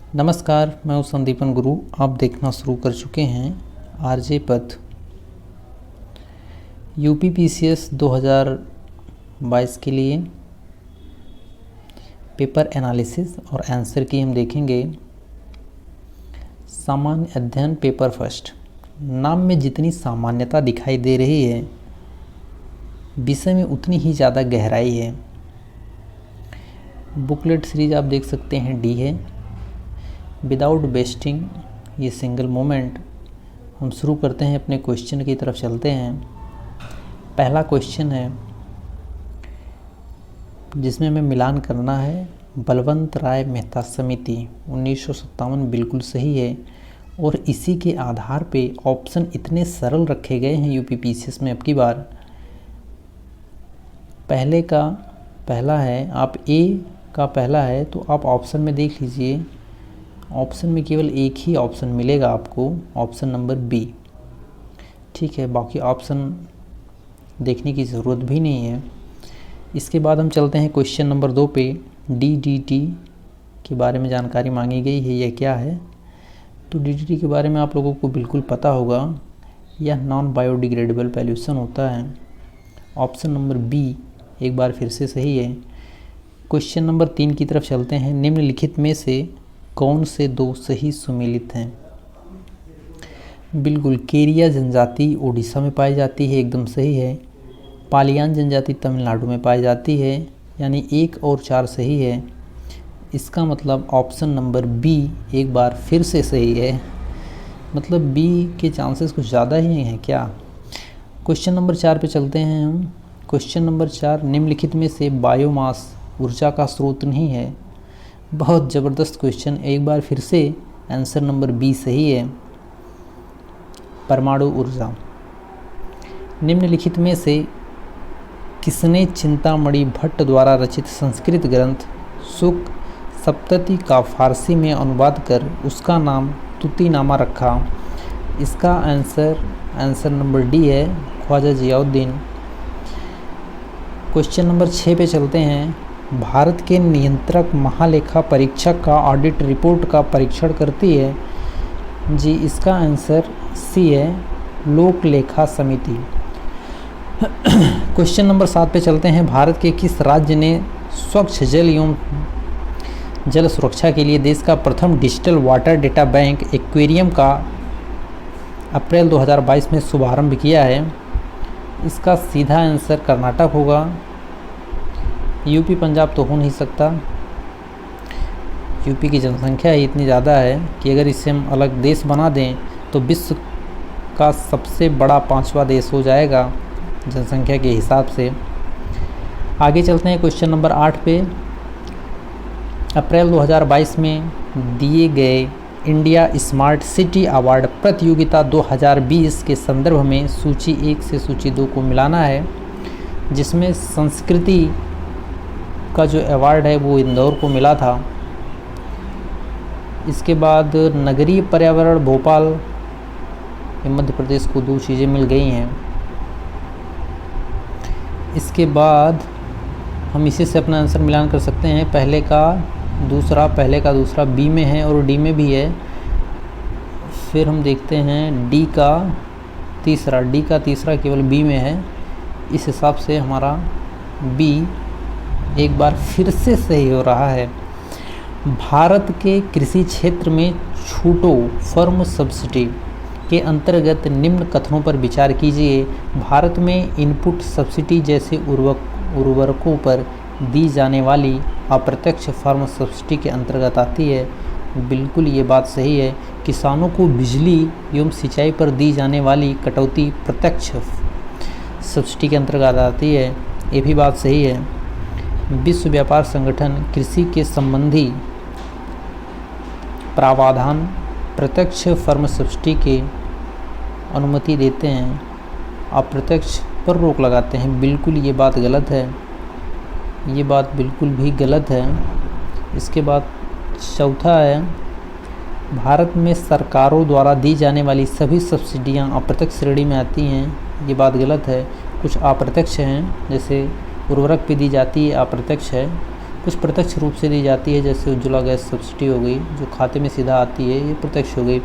नमस्कार, मैं हूं संदीपन गुरु। आप देखना शुरू कर चुके हैं आरजे पथ। यूपीपीसीएस 2022 के लिए पेपर एनालिसिस और आंसर की हम देखेंगे। सामान्य अध्ययन पेपर फर्स्ट। नाम में जितनी सामान्यता दिखाई दे रही है, विषय में उतनी ही ज़्यादा गहराई है। बुकलेट सीरीज आप देख सकते हैं, डी है। विदाउट वेस्टिंग ये सिंगल मोमेंट, हम शुरू करते हैं, अपने क्वेश्चन की तरफ चलते हैं। पहला क्वेश्चन है जिसमें हमें मिलान करना है। बलवंत राय मेहता समिति 1957 बिल्कुल सही है, और इसी के आधार पे ऑप्शन इतने सरल रखे गए हैं यूपीपीसीएस में। अब की बार पहले का पहला है, आप ए का पहला है तो आप ऑप्शन में देख लीजिए। ऑप्शन में केवल एक ही ऑप्शन मिलेगा आपको, ऑप्शन नंबर बी। ठीक है, बाकी ऑप्शन देखने की ज़रूरत भी नहीं है। इसके बाद हम चलते हैं क्वेश्चन नंबर 2 पे। डीडीटी के बारे में जानकारी मांगी गई है, यह क्या है? तो डीडीटी के बारे में आप लोगों को बिल्कुल पता होगा, यह नॉन बायोडिग्रेडेबल पॉल्यूशन होता है। ऑप्शन नंबर बी एक बार फिर से सही है। क्वेश्चन नंबर 3 की तरफ चलते हैं। निम्नलिखित में से कौन से दो सही सुमेलित हैं? बिल्कुल, केरिया जनजाति उड़ीसा में पाई जाती है, एकदम सही है। पालियान जनजाति तमिलनाडु में पाई जाती है, यानी 1 और 4 सही है। इसका मतलब ऑप्शन नंबर बी एक बार फिर से सही है। मतलब बी के चांसेस कुछ ज़्यादा ही हैं क्या? क्वेश्चन नंबर 4 पे चलते हैं हम। क्वेश्चन नंबर 4, निम्नलिखित में से बायोमास ऊर्जा का स्रोत नहीं है। बहुत ज़बरदस्त क्वेश्चन, एक बार फिर से आंसर नंबर बी सही है, परमाणु ऊर्जा। निम्नलिखित में से किसने चिंतामणि भट्ट द्वारा रचित संस्कृत ग्रंथ सुक सप्तति का फारसी में अनुवाद कर उसका नाम तुतीनामा रखा? इसका आंसर नंबर डी है, ख्वाजा जियाउद्दीन। क्वेश्चन नंबर 6 पे चलते हैं। भारत के नियंत्रक महालेखा परीक्षक का ऑडिट रिपोर्ट का परीक्षण करती है? जी, इसका आंसर सी है, लोक लेखा समिति। क्वेश्चन नंबर 7 पे चलते हैं। भारत के किस राज्य ने स्वच्छ जल एवं जल सुरक्षा के लिए देश का प्रथम digital water data bank aquarium का अप्रैल 2022 में शुभारंभ किया है? इसका सीधा आंसर कर्नाटक होगा। यूपी पंजाब तो हो नहीं सकता। यूपी की जनसंख्या ही इतनी ज़्यादा है कि अगर इसे हम अलग देश बना दें तो विश्व का सबसे बड़ा 5वां देश हो जाएगा जनसंख्या के हिसाब से। आगे चलते हैं क्वेश्चन नंबर 8 पे। अप्रैल 2022 में दिए गए इंडिया स्मार्ट सिटी अवार्ड प्रतियोगिता 2020 के संदर्भ में सूची 1 से सूची 2 को मिलाना है, जिसमें संस्कृति का जो अवार्ड है वो इंदौर को मिला था। इसके बाद नगरीय पर्यावरण भोपाल, मध्य प्रदेश को 2 चीज़ें मिल गई हैं। इसके बाद हम इसी से अपना आंसर मिलान कर सकते हैं। पहले का दूसरा बी में है और डी में भी है। फिर हम देखते हैं डी का तीसरा केवल बी में है। इस हिसाब से हमारा बी एक बार फिर से सही हो रहा है। भारत के कृषि क्षेत्र में छूटों फर्म सब्सिडी के अंतर्गत निम्न कथनों पर विचार कीजिए। भारत में इनपुट सब्सिडी जैसे उर्वरकों पर दी जाने वाली अप्रत्यक्ष फर्म सब्सिडी के अंतर्गत आती है। बिल्कुल ये बात सही है। किसानों को बिजली एवं सिंचाई पर दी जाने वाली कटौती प्रत्यक्ष सब्सिडी के अंतर्गत आती है, ये भी बात सही है। विश्व व्यापार संगठन कृषि के संबंधी प्रावधान प्रत्यक्ष फर्म सब्सिडी के अनुमति देते हैं, अप्रत्यक्ष पर रोक लगाते हैं। बिल्कुल ये बात गलत है, ये बात बिल्कुल भी गलत है। इसके बाद चौथा है, भारत में सरकारों द्वारा दी जाने वाली सभी सब्सिडियां अप्रत्यक्ष श्रेणी में आती हैं, ये बात गलत है। कुछ अप्रत्यक्ष हैं, जैसे उर्वरक पे दी जाती है अप्रत्यक्ष है, कुछ प्रत्यक्ष रूप से दी जाती है, जैसे उज्ज्वला गैस सब्सिडी हो गई जो खाते में सीधा आती है, ये प्रत्यक्ष हो गई।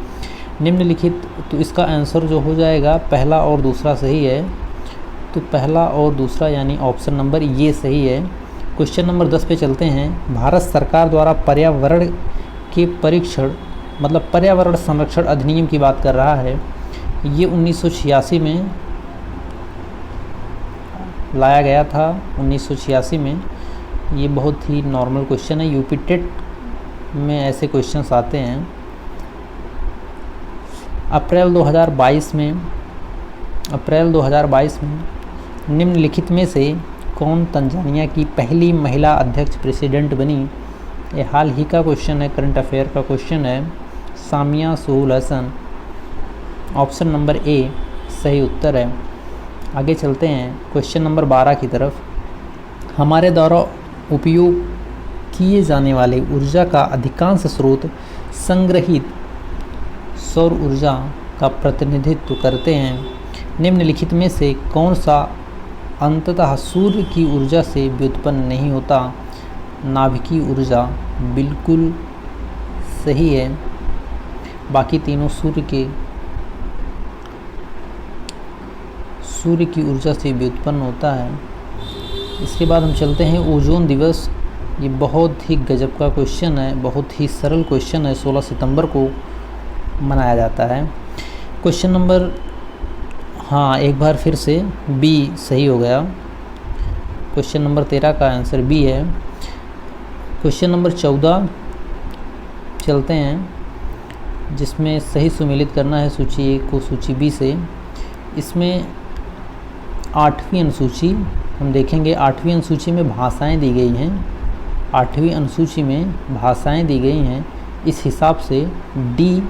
निम्नलिखित, तो इसका आंसर जो हो जाएगा पहला और दूसरा सही है, तो पहला और दूसरा यानी ऑप्शन नंबर ये सही है। क्वेश्चन नंबर 10 पे चलते हैं। भारत सरकार द्वारा पर्यावरण के परीक्षण मतलब पर्यावरण संरक्षण अधिनियम की बात कर रहा है, ये 1986 में लाया गया था, 1986 में। ये बहुत ही नॉर्मल क्वेश्चन है, यूपी टेट में ऐसे क्वेश्चंस आते हैं। अप्रैल 2022 में निम्नलिखित में से कौन तंजानिया की पहली महिला अध्यक्ष प्रेसिडेंट बनी? ये हाल ही का क्वेश्चन है, करंट अफेयर का क्वेश्चन है। Samia Suluh Hasan, option number A सही उत्तर है। आगे चलते हैं क्वेश्चन नंबर 12 की तरफ। हमारे द्वारा उपयोग किए जाने वाले ऊर्जा का अधिकांश स्रोत संग्रहित सौर ऊर्जा का प्रतिनिधित्व करते हैं। निम्नलिखित में से कौन सा अंततः सूर्य की ऊर्जा से व्युत्पन्न नहीं होता? नाभिकीय ऊर्जा बिल्कुल सही है, बाकी तीनों सूर्य की ऊर्जा से व्युत्पन्न होता है। इसके बाद हम चलते हैं ओजोन दिवस। ये बहुत ही गजब का क्वेश्चन है, बहुत ही सरल क्वेश्चन है, 16 सितंबर को मनाया जाता है। क्वेश्चन नंबर, हाँ एक बार फिर से बी सही हो गया। क्वेश्चन नंबर 13 का आंसर बी है। क्वेश्चन नंबर 14 चलते हैं, जिसमें सही सुमेलित करना है सूची ए को सूची बी से। इसमें 8वीं अनुसूची हम देखेंगे। 8वीं अनुसूची में भाषाएं दी गई हैं, 8वीं अनुसूची में भाषाएं दी गई हैं। इस हिसाब से डी,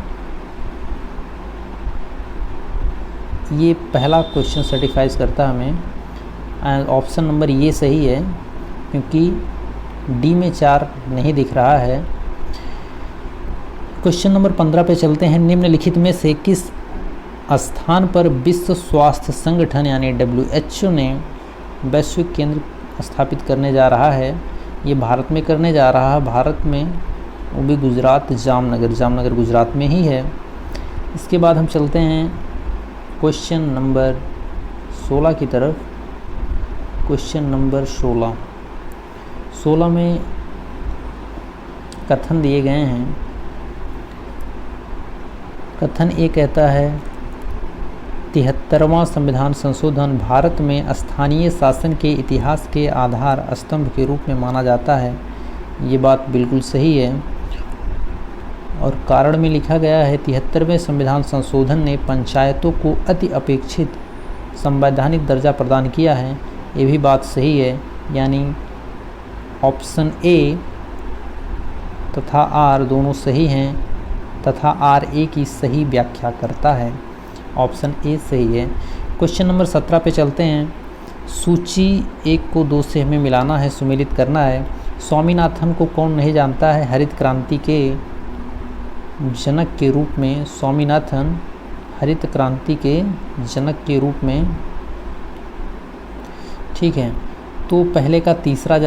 ये पहला क्वेश्चन सर्टिफाइज करता है हमें। ऑप्शन नंबर ये सही है, क्योंकि डी में 4 नहीं दिख रहा है। क्वेश्चन नंबर 15 पे चलते हैं। निम्नलिखित में से किस स्थान पर विश्व स्वास्थ्य संगठन यानी WHO ने वैश्विक केंद्र स्थापित करने जा रहा है? ये भारत में करने जा रहा है, भारत में, वो भी गुजरात, जामनगर गुजरात में ही है। इसके बाद हम चलते हैं क्वेश्चन नंबर 16 की तरफ। क्वेश्चन नंबर 16 में कथन दिए गए हैं। कथन ए कहता है 73वां संविधान संशोधन भारत में स्थानीय शासन के इतिहास के आधार स्तंभ के रूप में माना जाता है। ये बात बिल्कुल सही है, और कारण में लिखा गया है 73वें संविधान संशोधन ने पंचायतों को अति अपेक्षित संवैधानिक दर्जा प्रदान किया है। ये भी बात सही है, यानी ऑप्शन ए तथा आर दोनों सही हैं, तथा आर ए की सही व्याख्या करता है। ऑप्शन ए सही है। क्वेश्चन नंबर 17 पे चलते हैं। सूची 1 को 2 से हमें मिलाना है, सुमेलित करना है। स्वामीनाथन को कौन नहीं जानता है? हरित क्रांति के जनक के रूप में स्वामीनाथन, हरित क्रांति के जनक के रूप में, ठीक है। तो पहले का तीसरा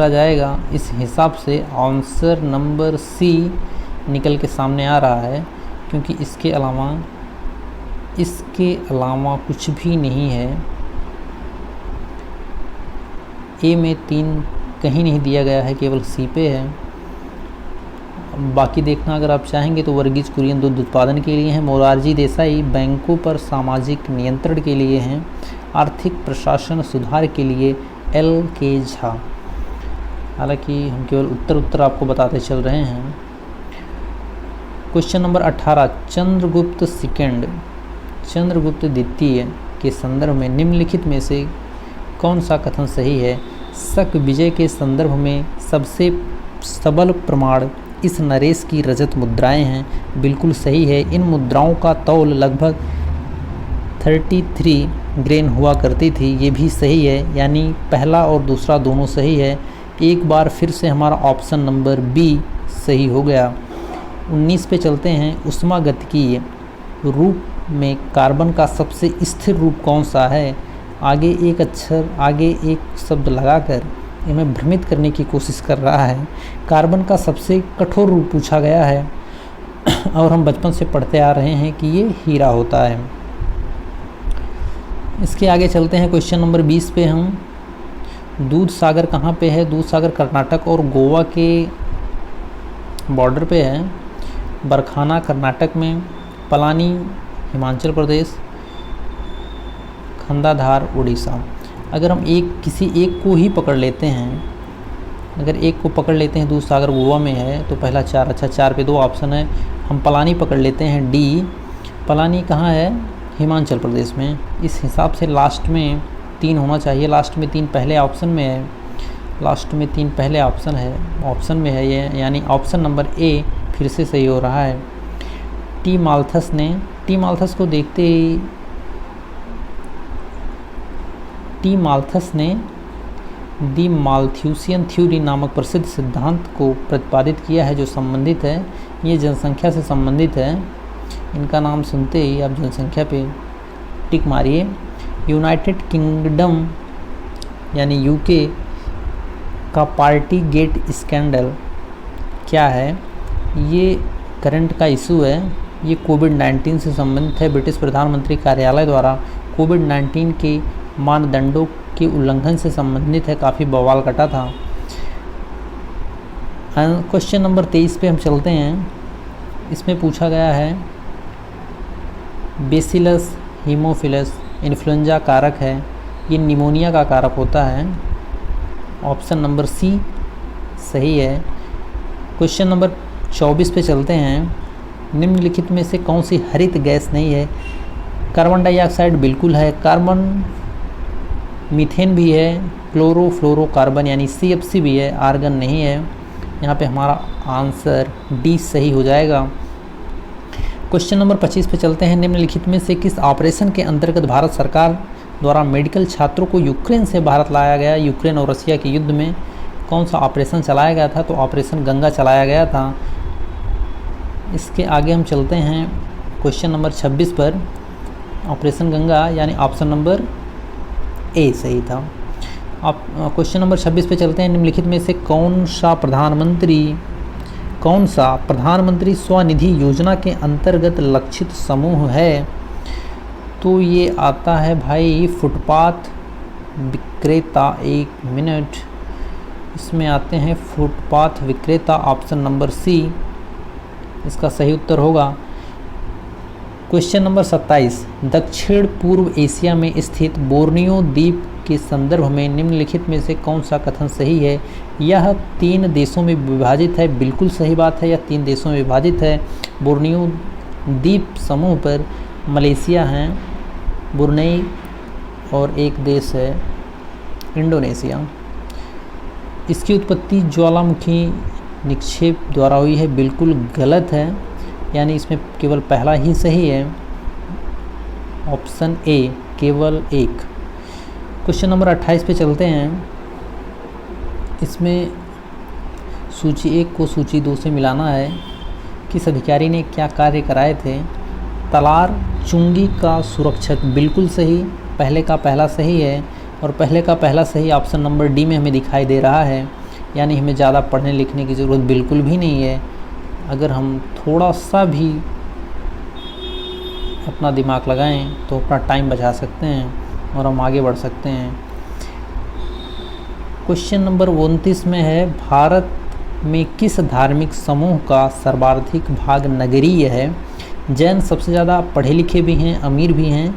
जाएगा, इस हिसाब से आंसर नंबर सी निकल के सामने आ रहा है, क्योंकि इसके अलावा कुछ भी नहीं है। ए में 3 कहीं नहीं दिया गया है, केवल सी पे है। बाकी देखना अगर आप चाहेंगे तो वर्गीज कुरियन दूध उत्पादन के लिए हैं, मोरारजी देसाई बैंकों पर सामाजिक नियंत्रण के लिए हैं, आर्थिक प्रशासन सुधार के लिए LK झा। हालांकि हम केवल उत्तर आपको बताते चल रहे हैं। क्वेश्चन नंबर 18 चंद्रगुप्त द्वितीय के संदर्भ में निम्नलिखित में से कौन सा कथन सही है? शक विजय के संदर्भ में सबसे सबल प्रमाण इस नरेश की रजत मुद्राएं हैं। बिल्कुल सही है। इन मुद्राओं का तौल लगभग 33 ग्रेन हुआ करती थी। ये भी सही है, यानी पहला और दूसरा दोनों सही है। एक बार फिर से हमारा ऑप्शन नंबर बी सही हो गया। 19 पे चलते हैं। ऊष्मागतिकीय रूप में कार्बन का सबसे स्थिर रूप कौन सा है? आगे एक शब्द लगाकर हमें भ्रमित करने की कोशिश कर रहा है। कार्बन का सबसे कठोर रूप पूछा गया है और हम बचपन से पढ़ते आ रहे हैं कि ये हीरा होता है। इसके आगे चलते हैं क्वेश्चन नंबर 20 पे हम। दूध सागर कहाँ पे है? दूध सागर कर्नाटक और गोवा के बॉर्डर पे है। बरखाना कर्नाटक में, पलानी हिमाचल प्रदेश, खंडाधार उड़ीसा। अगर हम किसी एक को ही पकड़ लेते हैं, अगर एक को पकड़ लेते हैं, दूध सागर गोवा में है तो पहला 4, अच्छा 4 पे 2 ऑप्शन है। हम पलानी पकड़ लेते हैं, डी। पलानी कहाँ है? हिमाचल प्रदेश में। इस हिसाब से लास्ट में 3 होना चाहिए। लास्ट में 3 पहले ऑप्शन में है, लास्ट में 3 पहले ऑप्शन में है ये, यानी ऑप्शन नंबर ए फिर से सही हो रहा है। टी माल्थस को देखते ही टी माल्थस ने दी माल्थ्यूसियन थ्योरी नामक प्रसिद्ध सिद्धांत को प्रतिपादित किया है जो संबंधित है, ये जनसंख्या से संबंधित है। इनका नाम सुनते ही आप जनसंख्या पे टिक मारिए। यूनाइटेड किंगडम यानी यूके का पार्टी गेट स्कैंडल क्या है? ये करंट का इशू है, ये कोविड-19 से संबंधित है। ब्रिटिश प्रधानमंत्री कार्यालय द्वारा कोविड-19 के मानदंडों के उल्लंघन से संबंधित है, काफ़ी बवाल कटा था। क्वेश्चन नंबर 23 पे हम चलते हैं। इसमें पूछा गया है बेसिलस हीमोफिलस इन्फ्लुएंजा कारक है, ये निमोनिया का कारक होता है। ऑप्शन नंबर सी सही है। क्वेश्चन नंबर 24 पे चलते हैं। निम्नलिखित में से कौन सी हरित गैस नहीं है? कार्बन डाइऑक्साइड बिल्कुल है, कार्बन मीथेन भी है, क्लोरोफ्लोरोकार्बन यानी CFC भी है, आर्गन नहीं है। यहाँ पे हमारा आंसर डी सही हो जाएगा। क्वेश्चन नंबर 25 पे चलते हैं। निम्नलिखित में से किस ऑपरेशन के अंतर्गत भारत सरकार द्वारा मेडिकल छात्रों को यूक्रेन से भारत लाया गया? यूक्रेन और रसिया के युद्ध में कौन सा ऑपरेशन चलाया गया था? तो ऑपरेशन गंगा चलाया गया था। इसके आगे हम चलते हैं क्वेश्चन नंबर 26 पर। ऑपरेशन गंगा यानी ऑप्शन नंबर ए सही था। आप क्वेश्चन नंबर 26 पे चलते हैं। निम्नलिखित में से कौन सा प्रधानमंत्री स्वनिधि योजना के अंतर्गत लक्षित समूह है? तो ये आता है भाई फुटपाथ विक्रेता। 1 मिनट, इसमें आते हैं फुटपाथ विक्रेता, ऑप्शन नंबर सी इसका सही उत्तर होगा। Question number 27। दक्षिण पूर्व एशिया में स्थित बोर्नियो द्वीप के संदर्भ में निम्नलिखित में से कौन सा कथन सही है? यह 3 देशों में विभाजित है। बिल्कुल सही बात है, यह 3 देशों में विभाजित है। बोर्नियो द्वीप समूह पर मलेशिया है, ब्रुनेई और एक देश है इंडोनेशिया। इसकी उत्पत्ति ज्वालामुखी निक्षेप द्वारा हुई है, बिल्कुल गलत है, यानी इसमें केवल पहला ही सही है, ऑप्शन ए केवल 1। क्वेश्चन नंबर 28 पे चलते हैं। इसमें सूची 1 को सूची 2 से मिलाना है। किस अधिकारी ने क्या कार्य कराए थे? तलार चुंगी का सुरक्षक, बिल्कुल सही, पहले का पहला सही है और पहले का पहला सही ऑप्शन नंबर डी में हमें दिखाई दे रहा है, यानी हमें ज़्यादा पढ़ने लिखने की ज़रूरत बिल्कुल भी नहीं है। अगर हम थोड़ा सा भी अपना दिमाग लगाएं तो अपना टाइम बचा सकते हैं और हम आगे बढ़ सकते हैं। क्वेश्चन नंबर 29 में है, भारत में किस धार्मिक समूह का सर्वाधिक भाग नगरीय है? जैन सबसे ज़्यादा पढ़े लिखे भी हैं, अमीर भी हैं,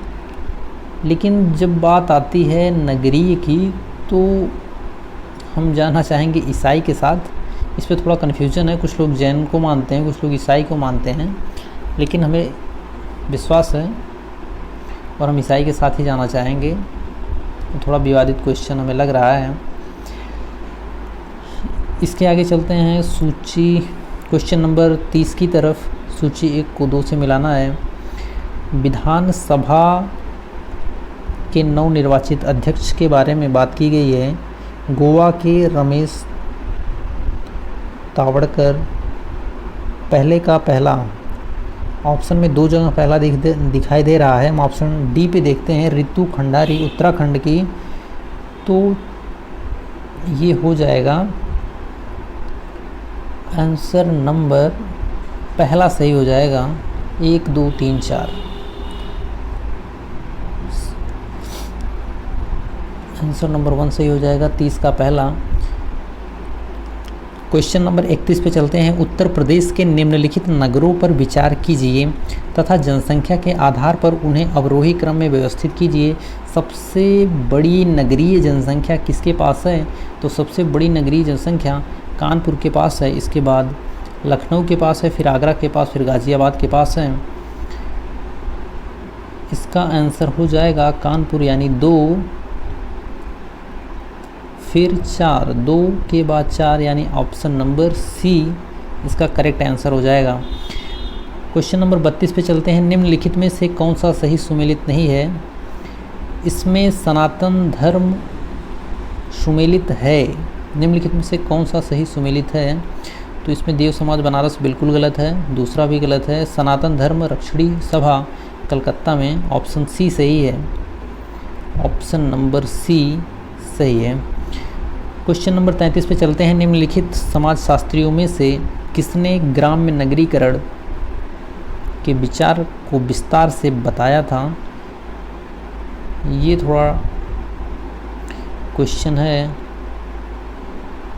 लेकिन जब बात आती है नगरीय की तो हम जाना चाहेंगे ईसाई के साथ। इस पर थोड़ा कन्फ्यूजन है, कुछ लोग जैन को मानते हैं, कुछ लोग ईसाई को मानते हैं, लेकिन हमें विश्वास है और हम ईसाई के साथ ही जाना चाहेंगे। थोड़ा विवादित क्वेश्चन हमें लग रहा है। इसके आगे चलते हैं सूची क्वेश्चन नंबर 30 की तरफ। सूची 1 को 2 से मिलाना है। विधानसभा के नवनिर्वाचित अध्यक्ष के बारे में बात की गई है। गोवा के रमेश तावड़कर, पहले का पहला, ऑप्शन में 2 जगह पहला दिखाई दे रहा है। हम ऑप्शन डी पे देखते हैं, रितु खंडारी उत्तराखंड की, तो ये हो जाएगा आंसर नंबर पहला सही हो जाएगा, 1 2 3 4। आंसर नंबर 1 सही हो जाएगा, 30 का पहला। क्वेश्चन नंबर 31 पे चलते हैं। उत्तर प्रदेश के निम्नलिखित नगरों पर विचार कीजिए तथा जनसंख्या के आधार पर उन्हें अवरोही क्रम में व्यवस्थित कीजिए। सबसे बड़ी नगरीय जनसंख्या किसके पास है? तो सबसे बड़ी नगरीय जनसंख्या कानपुर के पास है, इसके बाद लखनऊ के पास है, फिर आगरा के पास, फिर गाज़ियाबाद के पास है। इसका आंसर हो जाएगा कानपुर, यानी 2 फिर 4, 2 के बाद 4, यानी ऑप्शन नंबर सी इसका करेक्ट आंसर हो जाएगा। क्वेश्चन नंबर 32 पे चलते हैं। निम्नलिखित में से कौन सा सही सुमेलित नहीं है? इसमें सनातन धर्म सुमेलित है। निम्नलिखित में से कौन सा सही सुमेलित है? तो इसमें देव समाज बनारस बिल्कुल गलत है, दूसरा भी गलत है। सनातन धर्म रक्षणी सभा कलकत्ता में, ऑप्शन सी सही है, ऑप्शन नंबर सी सही है। क्वेश्चन नंबर 33 पे चलते हैं। निम्नलिखित समाजशास्त्रियों में से किसने ग्राम्य नगरीकरण के विचार को विस्तार से बताया था? ये थोड़ा क्वेश्चन है,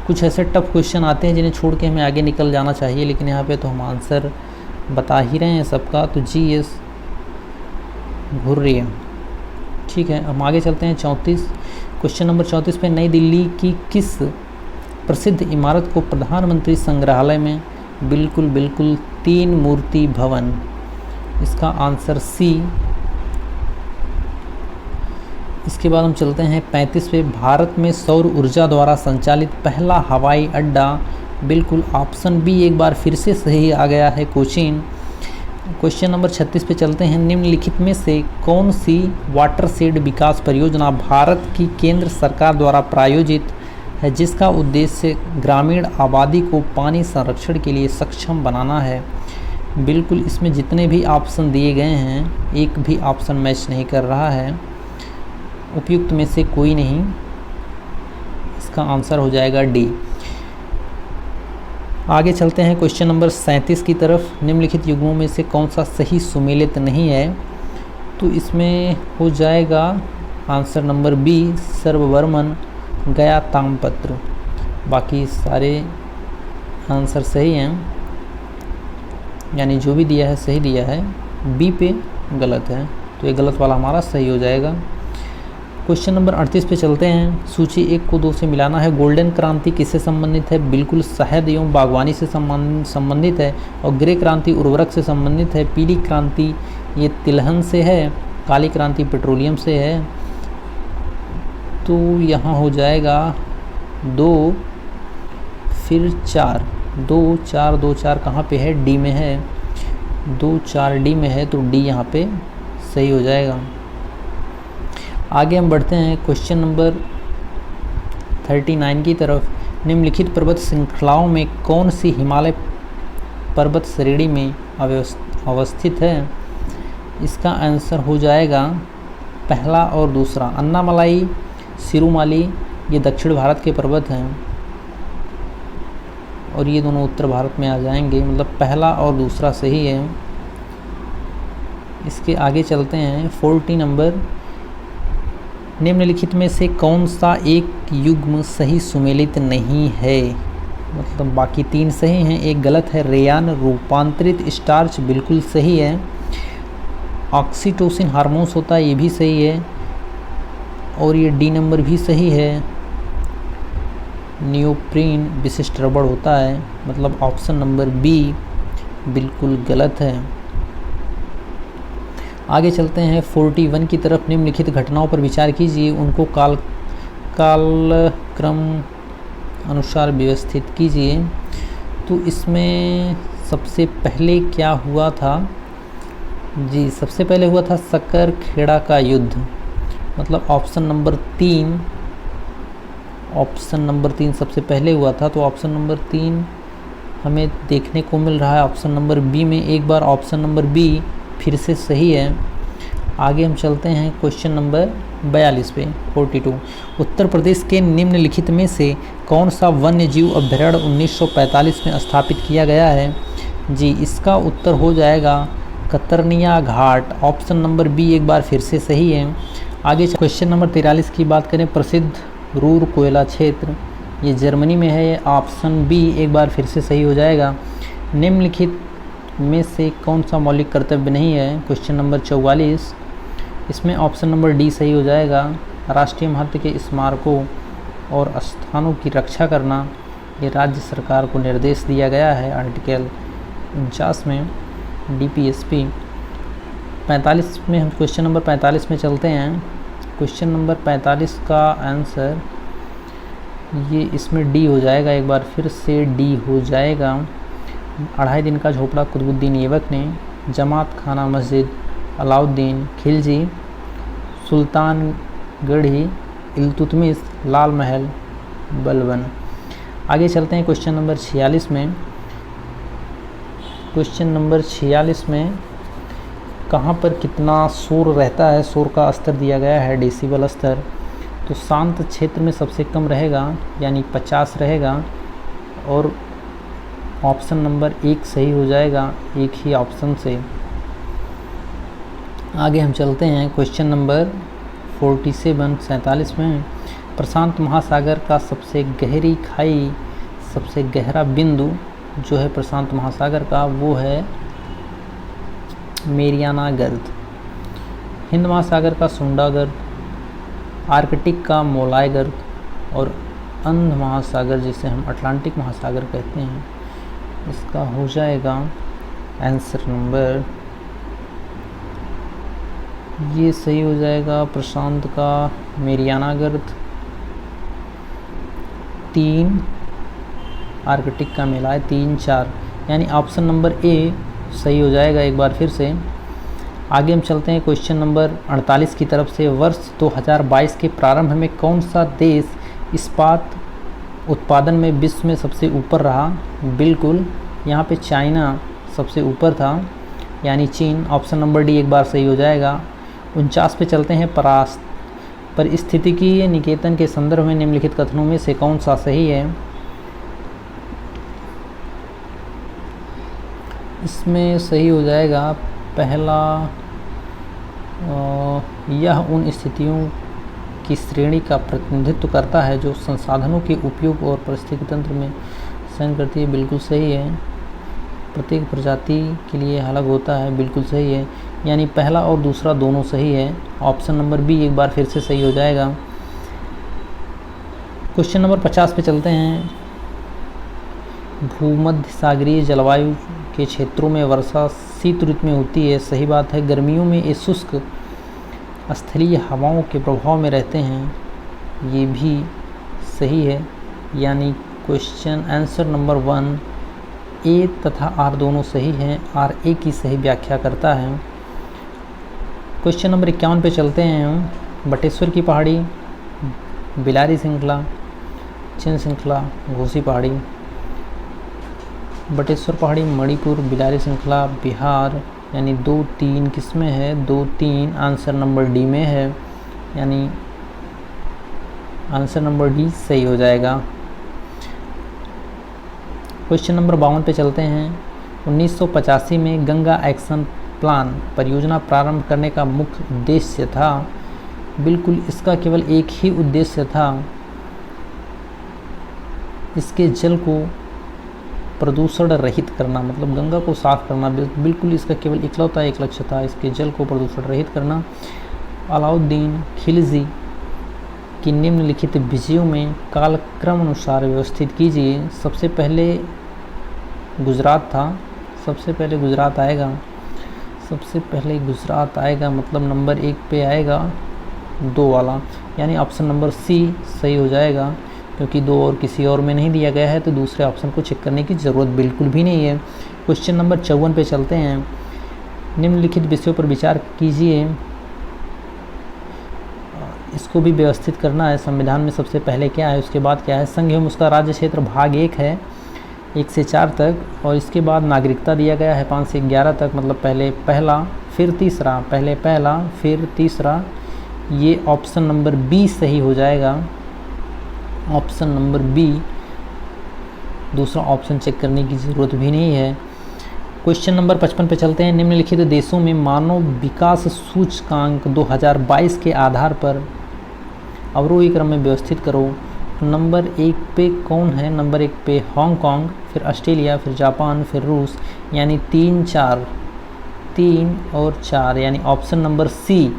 कुछ ऐसे टफ क्वेश्चन आते हैं जिन्हें छोड़ के हमें आगे निकल जाना चाहिए, लेकिन यहाँ पे तो हम आंसर बता ही रहे हैं सबका। तो GS घूर रही है। ठीक है, हम आगे चलते हैं। 34 क्वेश्चन नंबर 34 पे नई दिल्ली की किस प्रसिद्ध इमारत को प्रधानमंत्री संग्रहालय में बिल्कुल 3 मूर्ति भवन? इसका आंसर सी। इसके बाद हम चलते हैं 35 पे। भारत में सौर ऊर्जा द्वारा संचालित पहला हवाई अड्डा, बिल्कुल ऑप्शन बी एक बार फिर से सही आ गया है, कोचीन। क्वेश्चन नंबर 36 पे चलते हैं। निम्नलिखित में से कौन सी वाटरशेड विकास परियोजना भारत की केंद्र सरकार द्वारा प्रायोजित है, जिसका उद्देश्य ग्रामीण आबादी को पानी संरक्षण के लिए सक्षम बनाना है? बिल्कुल इसमें जितने भी ऑप्शन दिए गए हैं एक भी ऑप्शन मैच नहीं कर रहा है, उपयुक्त में से कोई नहीं। इसका आंसर हो जाएगा डी। आगे चलते हैं क्वेश्चन नंबर 37 की तरफ। निम्नलिखित युग्मों में से कौन सा सही सुमेलित नहीं है? तो इसमें हो जाएगा आंसर नंबर बी, सर्ववर्मन गया ताम्रपत्र। बाकी सारे आंसर सही हैं, यानी जो भी दिया है सही दिया है, बी पे गलत है, तो ये गलत वाला हमारा सही हो जाएगा। क्वेश्चन नंबर 38 पे चलते हैं। सूची 1 को 2 से मिलाना है। गोल्डन क्रांति किससे संबंधित है? बिल्कुल शहद एवं बागवानी से संबंधित है। और ग्रे क्रांति उर्वरक से संबंधित है। पीली क्रांति ये तिलहन से है। काली क्रांति पेट्रोलियम से है। तो यहाँ हो जाएगा 2 फिर 4, 2 4 2 4 कहाँ पे है? डी में है, 2 4 डी में है, तो डी यहाँ पे सही हो जाएगा। आगे हम बढ़ते हैं क्वेश्चन नंबर 39 की तरफ। निम्नलिखित पर्वत श्रृंखलाओं में कौन सी हिमालय पर्वत श्रेणी में अवस्थित है? इसका आंसर हो जाएगा पहला और दूसरा। अन्नामलाई, सिरुमाली ये दक्षिण भारत के पर्वत हैं और ये दोनों उत्तर भारत में आ जाएंगे, मतलब पहला और दूसरा सही है। इसके आगे चलते हैं 40 नंबर। निम्नलिखित में से कौन सा एक युग्म सही सुमेलित नहीं है? मतलब बाकी 3 सही हैं, एक गलत है। रेयान रूपांतरित स्टार्च बिल्कुल सही है। ऑक्सीटोसिन हार्मोन्स होता है, ये भी सही है, और ये डी नंबर भी सही है। नियोप्रीन विशिष्ट रबड़ होता है, मतलब ऑप्शन नंबर बी बिल्कुल गलत है। आगे चलते हैं 41 की तरफ। निम्नलिखित घटनाओं पर विचार कीजिए, उनको कालक्रम अनुसार व्यवस्थित कीजिए। तो इसमें सबसे पहले क्या हुआ था? जी, सबसे पहले हुआ था सकरखेड़ा का युद्ध, मतलब ऑप्शन नंबर 3, ऑप्शन नंबर 3 सबसे पहले हुआ था, तो ऑप्शन नंबर 3 हमें देखने को मिल रहा है ऑप्शन नंबर बी में। एक बार ऑप्शन नंबर बी फिर से सही है। आगे हम चलते हैं क्वेश्चन नंबर 42 पे 42। उत्तर प्रदेश के निम्नलिखित में से कौन सा वन्य जीव अभयारण्य 1945 में स्थापित किया गया है? जी, इसका उत्तर हो जाएगा कतरनिया घाट। ऑप्शन नंबर बी एक बार फिर से सही है। आगे क्वेश्चन नंबर 43 की बात करें, प्रसिद्ध रूर कोयला क्षेत्र, ये जर्मनी में है। ऑप्शन बी एक बार फिर से सही हो जाएगा। निम्नलिखित में से कौन सा मौलिक कर्तव्य नहीं है? क्वेश्चन नंबर 44, इसमें ऑप्शन नंबर डी सही हो जाएगा। राष्ट्रीय महत्व के स्मारकों और स्थानों की रक्षा करना, ये राज्य सरकार को निर्देश दिया गया है आर्टिकल 49 में DPSP। 45 में हम क्वेश्चन नंबर 45 में चलते हैं। क्वेश्चन नंबर 45 का आंसर ये इसमें डी हो जाएगा, एक बार फिर से डी हो जाएगा। 2.5 दिन का झोपड़ा कुतुबुद्दीन ऐबक ने, जमात खाना मस्जिद अलाउद्दीन खिलजी, सुल्तानगढ़ी इल्तुतमिश, लाल महल बलबन। आगे चलते हैं क्वेश्चन नंबर 46 में। क्वेश्चन नंबर 46 में कहाँ पर कितना शोर रहता है, शोर का स्तर दिया गया है, डेसिबल स्तर। तो शांत क्षेत्र में सबसे कम रहेगा, यानी 50 रहेगा, और ऑप्शन नंबर 1 सही हो जाएगा एक ही ऑप्शन से। आगे हम चलते हैं क्वेश्चन नंबर 47 में। प्रशांत महासागर का सबसे गहरी खाई, सबसे गहरा बिंदु जो है प्रशांत महासागर का, वो है मेरियाना गर्त। हिंद महासागर का सुंडा गर्त, आर्कटिक का मोलाय गर्त, और अंध महासागर जिसे हम अटलांटिक महासागर कहते हैं, इसका हो जाएगा आंसर नंबर, ये सही हो जाएगा प्रशांत का मेरियाना गर्त 3, आर्कटिक का मेलाय 3, 4, यानी ऑप्शन नंबर ए सही हो जाएगा एक बार फिर से। आगे हम चलते हैं क्वेश्चन नंबर 48 की तरफ से। वर्ष 2022 के प्रारंभ में कौन सा देश इस्पात उत्पादन में विश्व में सबसे ऊपर रहा? बिल्कुल, यहाँ पे चाइना सबसे ऊपर था, यानी चीन। ऑप्शन नंबर डी एक बार सही हो जाएगा। 49 पे चलते हैं। परिस्थितिकीय निकेतन के संदर्भ में निम्नलिखित कथनों में से कौन सा सही है? इसमें सही हो जाएगा पहला, यह उन स्थितियों की श्रेणी का प्रतिनिधित्व करता है जो संसाधनों के उपयोग और पारिस्थितिक तंत्र में सहन करती है। बिल्कुल सही है। प्रत्येक प्रजाति के लिए अलग होता है, बिल्कुल सही है, यानी पहला और दूसरा दोनों सही है। ऑप्शन नंबर बी एक बार फिर से सही हो जाएगा। क्वेश्चन नंबर 50 पे चलते हैं। भूमध्य सागरीय जलवायु के क्षेत्रों में वर्षा शीत ऋतु में होती है, सही बात है। गर्मियों में ये शुष्क स्थलीय हवाओं के प्रभाव में रहते हैं, ये भी सही है, यानी क्वेश्चन आंसर नंबर 1 ए तथा आर दोनों सही हैं। आर ए की सही व्याख्या करता है। क्वेश्चन नंबर 51 पे चलते हैं हम। बटेश्वर की पहाड़ी, बिलारी श्रृंखला, चिन श्रृंखला, घोसी पहाड़ी। बटेश्वर पहाड़ी मणिपुर, बिलारी श्रृंखला बिहार, यानी 2-3 किसमें है? 2-3 आंसर नंबर डी में है, यानी आंसर नंबर डी सही हो जाएगा। क्वेश्चन नंबर 52 पे चलते हैं। 1985 में गंगा एक्शन प्लान परियोजना प्रारंभ करने का मुख्य उद्देश्य था। बिल्कुल, इसका केवल एक ही उद्देश्य था, इसके जल को प्रदूषण रहित करना, मतलब गंगा को साफ करना। बिल्कुल, इसका केवल इकलौता एक लक्ष्य था, इसके जल को प्रदूषण रहित करना। अलाउद्दीन खिलजी की निम्नलिखित विजयों में कालक्रम अनुसार व्यवस्थित कीजिए। सबसे पहले गुजरात था, सबसे पहले गुजरात आएगा, सबसे पहले गुजरात आएगा, मतलब नंबर 1 पे आएगा 2 वाला, यानी ऑप्शन नंबर सी सही हो जाएगा, क्योंकि 2 और किसी और में नहीं दिया गया है, तो दूसरे ऑप्शन को चेक करने की ज़रूरत बिल्कुल भी नहीं है। क्वेश्चन नंबर 54 पे चलते हैं। निम्नलिखित विषयों पर विचार कीजिए, इसको भी व्यवस्थित करना है। संविधान में सबसे पहले क्या है, उसके बाद क्या है। संघ एवं उसका राज्य क्षेत्र भाग 1 है 1 से 4 तक, और इसके बाद नागरिकता दिया गया है 5 से 11 तक, मतलब पहले पहला फिर तीसरा, पहले पहला फिर तीसरा, ये ऑप्शन नंबर बी सही हो जाएगा। ऑप्शन नंबर बी, दूसरा ऑप्शन चेक करने की ज़रूरत भी नहीं है। क्वेश्चन नंबर 55 पे चलते हैं। निम्नलिखित देशों में मानव विकास सूचकांक 2022 के आधार पर अवरोही क्रम में व्यवस्थित करो। नंबर 1 पे कौन है? नंबर 1 पे हांगकांग, फिर ऑस्ट्रेलिया, फिर जापान, फिर रूस, यानी 3 और 4, यानी ऑप्शन नंबर सी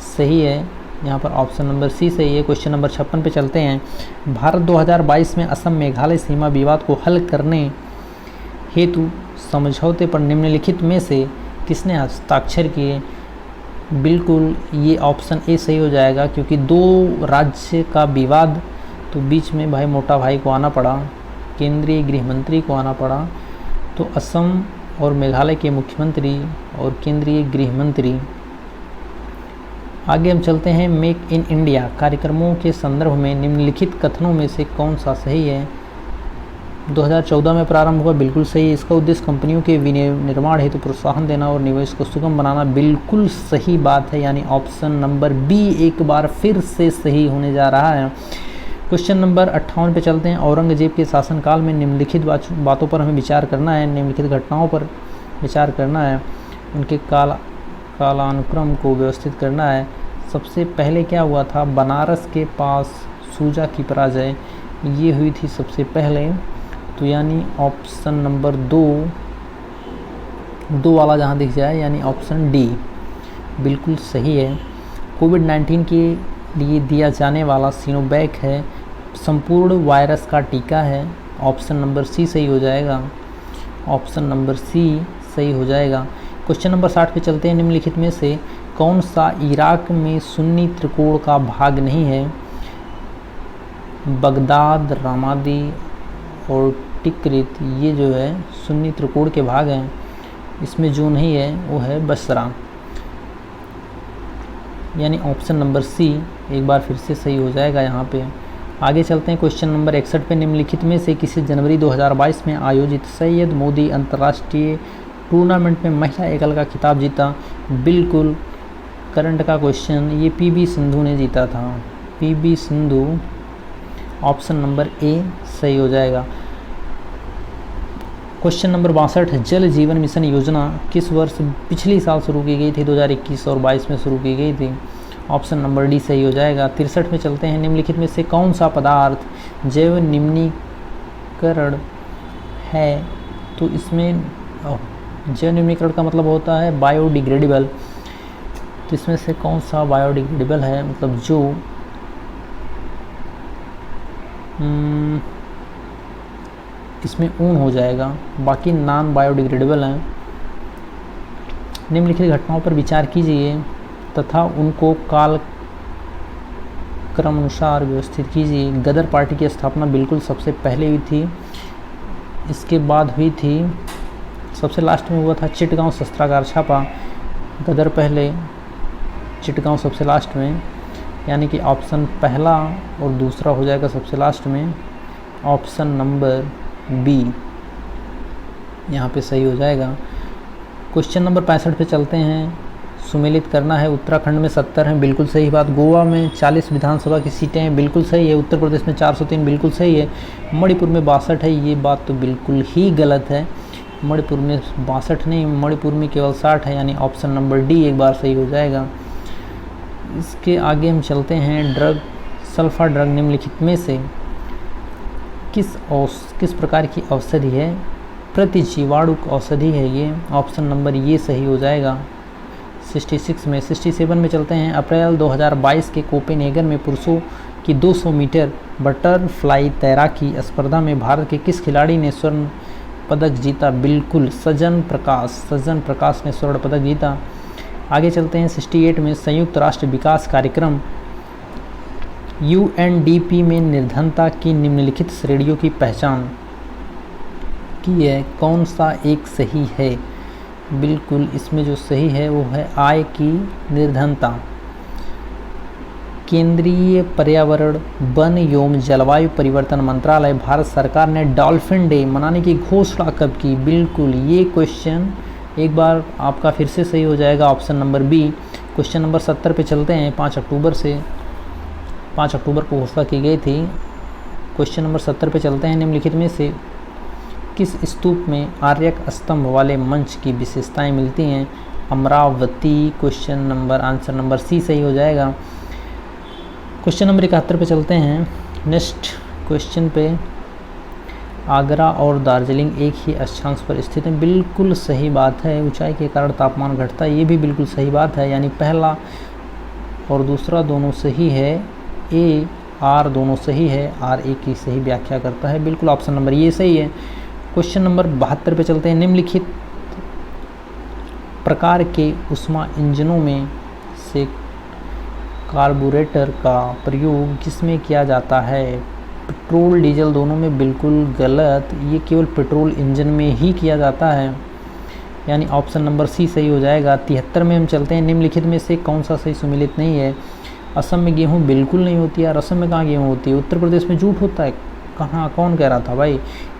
सही है। यहाँ पर ऑप्शन नंबर सी सही है। क्वेश्चन नंबर 56 पे चलते हैं। भारत 2022 में असम मेघालय सीमा विवाद को हल करने हेतु समझौते पर निम्नलिखित में से किसने हस्ताक्षर किए? बिल्कुल ये ऑप्शन ए सही हो जाएगा, क्योंकि 2 राज्य का विवाद तो बीच में भाई मोटा भाई को आना पड़ा, केंद्रीय गृह मंत्री को आना पड़ा। तो असम और मेघालय के मुख्यमंत्री और केंद्रीय गृह मंत्री। आगे हम चलते हैं। मेक इन इंडिया कार्यक्रमों के संदर्भ में निम्नलिखित कथनों में से कौन सा सही है? 2014 में प्रारंभ हुआ, बिल्कुल सही है। इसका उद्देश्य कंपनियों के विनिर्माण हेतु प्रोत्साहन देना और निवेश को सुगम बनाना, बिल्कुल सही बात है, यानी ऑप्शन नंबर बी एक बार फिर से सही होने जा रहा है। क्वेश्चन नंबर 58 पे चलते हैं। औरंगजेब के शासनकाल में निम्नलिखित बातों पर हमें विचार करना है, निम्नलिखित घटनाओं पर विचार करना है, उनके कालानुक्रम को व्यवस्थित करना है। सबसे पहले क्या हुआ था? बनारस के पास सूजा की पराजय, ये हुई थी सबसे पहले, तो यानी ऑप्शन नंबर 2 वाला जहाँ दिख जाए, यानी ऑप्शन डी बिल्कुल सही है। कोविड-19 के लिए दिया जाने वाला सिनोवैक है, संपूर्ण वायरस का टीका है, ऑप्शन नंबर सी सही हो जाएगा। ऑप्शन नंबर सी सही हो जाएगा। क्वेश्चन नंबर 60 पे चलते हैं। निम्नलिखित में से कौन सा इराक में सुन्नी त्रिकोण का भाग नहीं है? बगदाद, रामादी और टिकरित, ये जो है सुन्नी त्रिकोण के भाग हैं। इसमें जो नहीं है वो है बसरा, यानी ऑप्शन नंबर सी एक बार फिर से सही हो जाएगा यहाँ पे। आगे चलते हैं। क्वेश्चन नंबर 61 पे। निम्नलिखित में से किसी जनवरी 2022 में आयोजित सैयद मोदी अंतर्राष्ट्रीय टूर्नामेंट में महिला एकल का खिताब जीता? बिल्कुल करंट का क्वेश्चन, ये पीवी सिंधु ने जीता था। PV Sindhu, option number A सही हो जाएगा। Question number 62। जल जीवन मिशन योजना किस वर्ष पिछली साल शुरू की गई थी? 2021 और 22 में शुरू की गई थी, ऑप्शन नंबर डी सही हो जाएगा। 63 में चलते हैं। निम्नलिखित में से कौन सा पदार्थ जैव निम्नीकरण है? तो इसमें जैव निम्नीकरण का मतलब होता है बायोडिग्रेडेबल, तो इसमें से कौन सा बायोडिग्रेडेबल है? मतलब जो इसमें ऊन हो जाएगा, बाकी नॉन बायोडिग्रेडेबल हैं। निम्नलिखित घटनाओं पर विचार कीजिए तथा उनको काल क्रमानुसार व्यवस्थित कीजिए। गदर पार्टी की स्थापना बिल्कुल सबसे पहले हुई थी, इसके बाद हुई थी, सबसे लास्ट में हुआ था चिटगांव शस्त्रागार छापा। गदर पहले, चिटगांव सबसे लास्ट में, यानी कि ऑप्शन पहला और दूसरा हो जाएगा सबसे लास्ट में, ऑप्शन नंबर बी यहाँ पे सही हो जाएगा। क्वेश्चन नंबर 65 पे चलते हैं। सुमेलित करना है। उत्तराखंड में 70 हैं, बिल्कुल सही बात। गोवा में 40 विधानसभा की सीटें हैं, बिल्कुल सही है। उत्तर प्रदेश में 403, बिल्कुल सही है। मणिपुर में 62 है, ये बात तो बिल्कुल ही गलत है। मणिपुर में 62 नहीं, मणिपुर में केवल 60 है, यानी ऑप्शन नंबर डी एक बार सही हो जाएगा। इसके आगे हम चलते हैं। ड्रग, सल्फा ड्रग निम्नलिखित में से किस प्रकार की औषधि है? प्रतिजीवाणुक औषधि है ये, ऑप्शन नंबर ये सही हो जाएगा। 67 में चलते हैं। अप्रैल 2022 के कोपेनहेगन में पुरुषों की 200 मीटर बटरफ्लाई तैराकी स्पर्धा में भारत के किस खिलाड़ी ने स्वर्ण पदक जीता? बिल्कुल सजन प्रकाश ने स्वर्ण पदक जीता। आगे चलते हैं। 68 में संयुक्त राष्ट्र विकास कार्यक्रम UNDP में निर्धनता की निम्नलिखित श्रेणियों की पहचान की है, कौन सा एक सही है? बिल्कुल इसमें जो सही है वो है आय की निर्धनता। केंद्रीय पर्यावरण, वन एवं जलवायु परिवर्तन मंत्रालय, भारत सरकार ने डॉल्फिन डे मनाने की घोषणा कब की? बिल्कुल ये क्वेश्चन एक बार आपका फिर से सही हो जाएगा option number B. Question number 70 पे चलते हैं। 5 अक्टूबर को घोषणा की गई थी। क्वेश्चन नंबर 70 पे चलते हैं। निम्नलिखित में से किस स्तूप में आर्यक स्तंभ वाले मंच की विशेषताएं मिलती हैं? अमरावती। आंसर नंबर सी सही हो जाएगा। क्वेश्चन नंबर 71 पे चलते हैं। नेक्स्ट क्वेश्चन पे, आगरा और दार्जिलिंग एक ही अक्षांश पर स्थित है। बिल्कुल सही बात है। ऊंचाई के कारण तापमान घटता है, ये भी बिल्कुल सही बात है। यानी पहला और दूसरा दोनों सही है। ए आर दोनों सही है। आर ए की सही व्याख्या करता है। बिल्कुल ऑप्शन नंबर ये सही है। क्वेश्चन नंबर 72 पे चलते हैं। निम्नलिखित प्रकार के ऊष्मा इंजनों में से कार्बोरेटर का प्रयोग किसमें किया जाता है? पेट्रोल डीजल दोनों में बिल्कुल गलत। ये केवल पेट्रोल इंजन में ही किया जाता है, यानी ऑप्शन नंबर सी सही हो जाएगा। 73 में हम चलते हैं। निम्नलिखित में से कौन सा सही सुमेलित नहीं है? असम में गेहूँ बिल्कुल नहीं होती यार। असम में कहाँ गेहूँ होती है? उत्तर प्रदेश में जूट होता है। कहाँ, कौन कह रहा था भाई?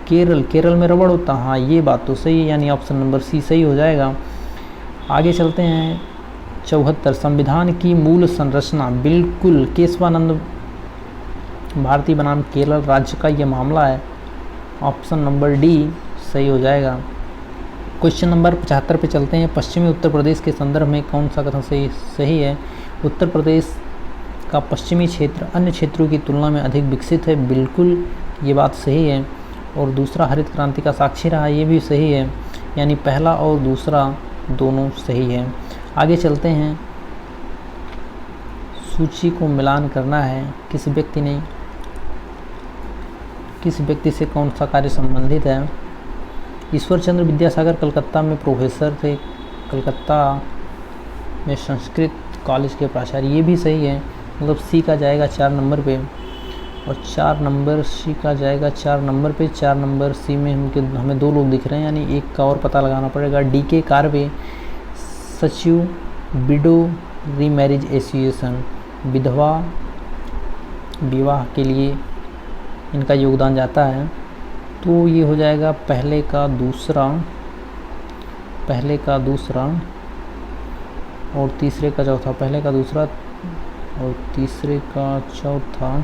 केरल में रबड़ होता है। हाँ, ये बात तो सही है, यानी ऑप्शन नंबर सी सही हो जाएगा। आगे चलते हैं। 74 संविधान की मूल संरचना। बिल्कुल केशवानंद भारती बनाम केरल राज्य का ये मामला है। ऑप्शन नंबर डी सही हो जाएगा। क्वेश्चन नंबर 75 पे चलते हैं। पश्चिमी उत्तर प्रदेश के संदर्भ में कौन सा कथन सही है? उत्तर प्रदेश का पश्चिमी क्षेत्र अन्य क्षेत्रों की तुलना में अधिक विकसित है। बिल्कुल ये बात सही है। और दूसरा हरित क्रांति का साक्षी रहा, ये भी सही है। यानी पहला और दूसरा दोनों सही है। आगे चलते हैं। सूची को मिलान करना है। किस व्यक्ति से कौन सा कार्य संबंधित है? ईश्वर चंद्र विद्यासागर कलकत्ता में प्रोफेसर थे। कलकत्ता में संस्कृत कॉलेज के प्राचार्य, ये भी सही है। मतलब सी का जाएगा 4 नंबर पे, और 4 नंबर सी का जाएगा 4 नंबर पे। 4 नंबर सी में हमें 2 लोग दिख रहे हैं, यानी एक का और पता लगाना पड़ेगा। डी के कार्वे सचिव विडो रीमैरिज एसोसिएशन, विधवा विवाह के लिए इनका योगदान जाता है। तो ये हो जाएगा पहले का दूसरा और तीसरे का चौथा। पहले का दूसरा और तीसरे का चौथा,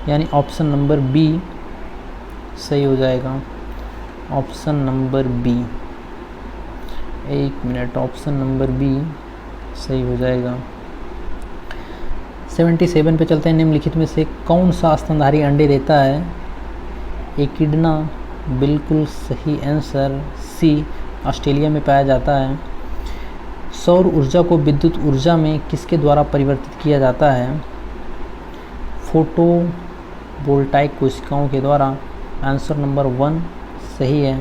यानी ऑप्शन नंबर बी सही हो जाएगा। ऑप्शन नंबर बी, एक मिनट, ऑप्शन नंबर बी सही हो जाएगा। 77 पे चलते हैं। निम्नलिखित में से कौन सा स्तनधारी अंडे देता है? एकिडना। बिल्कुल सही आंसर सी, ऑस्ट्रेलिया में पाया जाता है। सौर ऊर्जा को विद्युत ऊर्जा में किसके द्वारा परिवर्तित किया जाता है? फोटोवोल्टाइक कोशिकाओं के द्वारा। आंसर नंबर 1 सही है।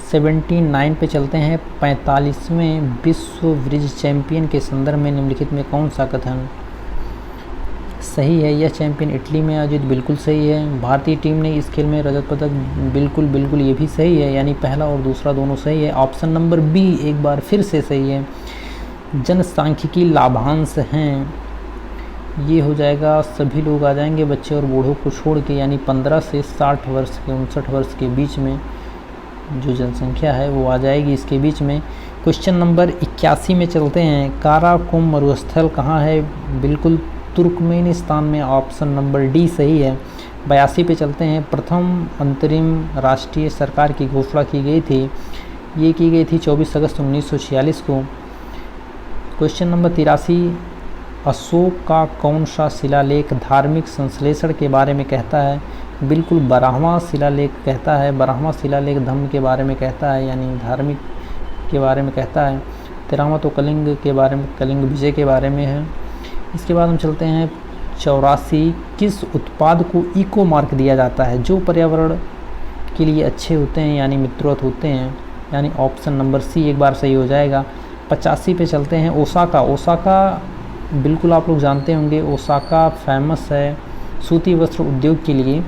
79 पे चलते हैं। 45वें विश्व ब्रिज चैंपियन के संदर्भ में निम्नलिखित में कौन सा कथन सही है? यह चैंपियन इटली में आयोजित। बिल्कुल सही है। भारतीय टीम ने इस खेल में रजत पदक। बिल्कुल ये भी सही है, यानी पहला और दूसरा दोनों सही है। ऑप्शन नंबर बी एक बार फिर से सही है। जनसांख्यिकी लाभांश हैं, ये हो जाएगा, सभी लोग आ जाएंगे बच्चे और बूढ़ों को छोड़ के, यानी 15 से 60 वर्ष के 59 वर्ष के बीच में जो जनसंख्या है वो आ जाएगी इसके बीच में। क्वेश्चन नंबर 81 में चलते हैं। काराकोरम मरुस्थल कहाँ है? बिल्कुल तुर्कमेनिस्तान में। ऑप्शन नंबर डी सही है। 82 पे चलते हैं। प्रथम अंतरिम राष्ट्रीय सरकार की घोषणा की गई थी, ये की गई थी 24 अगस्त 1946 को। क्वेश्चन नंबर 83, अशोक का कौन सा शिलालेख धार्मिक संश्लेषण के बारे में कहता है? बिल्कुल 12वां शिलालेख कहता है। 12वां शिलालेख धम्म के बारे में कहता है, यानी धार्मिक के बारे में कहता है। 13वां तो कलिंग के बारे में, कलिंग विजय के बारे में है। इसके बाद हम चलते हैं 84, किस उत्पाद को इको मार्क दिया जाता है जो पर्यावरण के लिए अच्छे होते हैं, यानी मित्रवत होते हैं, यानी ऑप्शन नंबर सी एक बार सही हो जाएगा। 85 पे चलते हैं। ओसाका। ओसाका बिल्कुल आप लोग जानते होंगे, ओसाका फेमस है सूती वस्त्र उद्योग के लिए।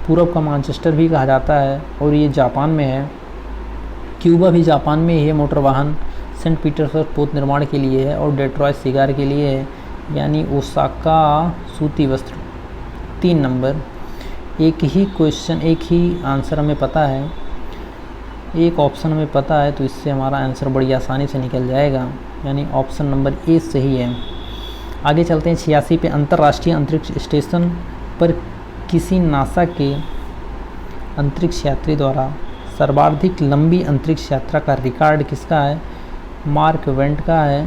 पूरब का मैनचेस्टर भी कहा जाता है, और ये जापान में है। क्यूबा भी जापान में ही है मोटर वाहन। सेंट पीटर्सबर्ग पोत निर्माण के लिए है, और डेट्रॉयट सिगार के लिए है, यानी ओसाका सूती वस्त्र 3 नंबर। एक ही क्वेश्चन, एक ही आंसर हमें पता है, एक ऑप्शन हमें पता है, तो इससे हमारा आंसर बड़ी आसानी से निकल जाएगा, यानी ऑप्शन नंबर ए सही है। आगे चलते हैं 86 पे, अंतर्राष्ट्रीय अंतरिक्ष स्टेशन पर किसी नासा के अंतरिक्ष यात्री द्वारा सर्वाधिक लंबी अंतरिक्ष यात्रा का रिकॉर्ड किसका है? मार्क वेंट का है।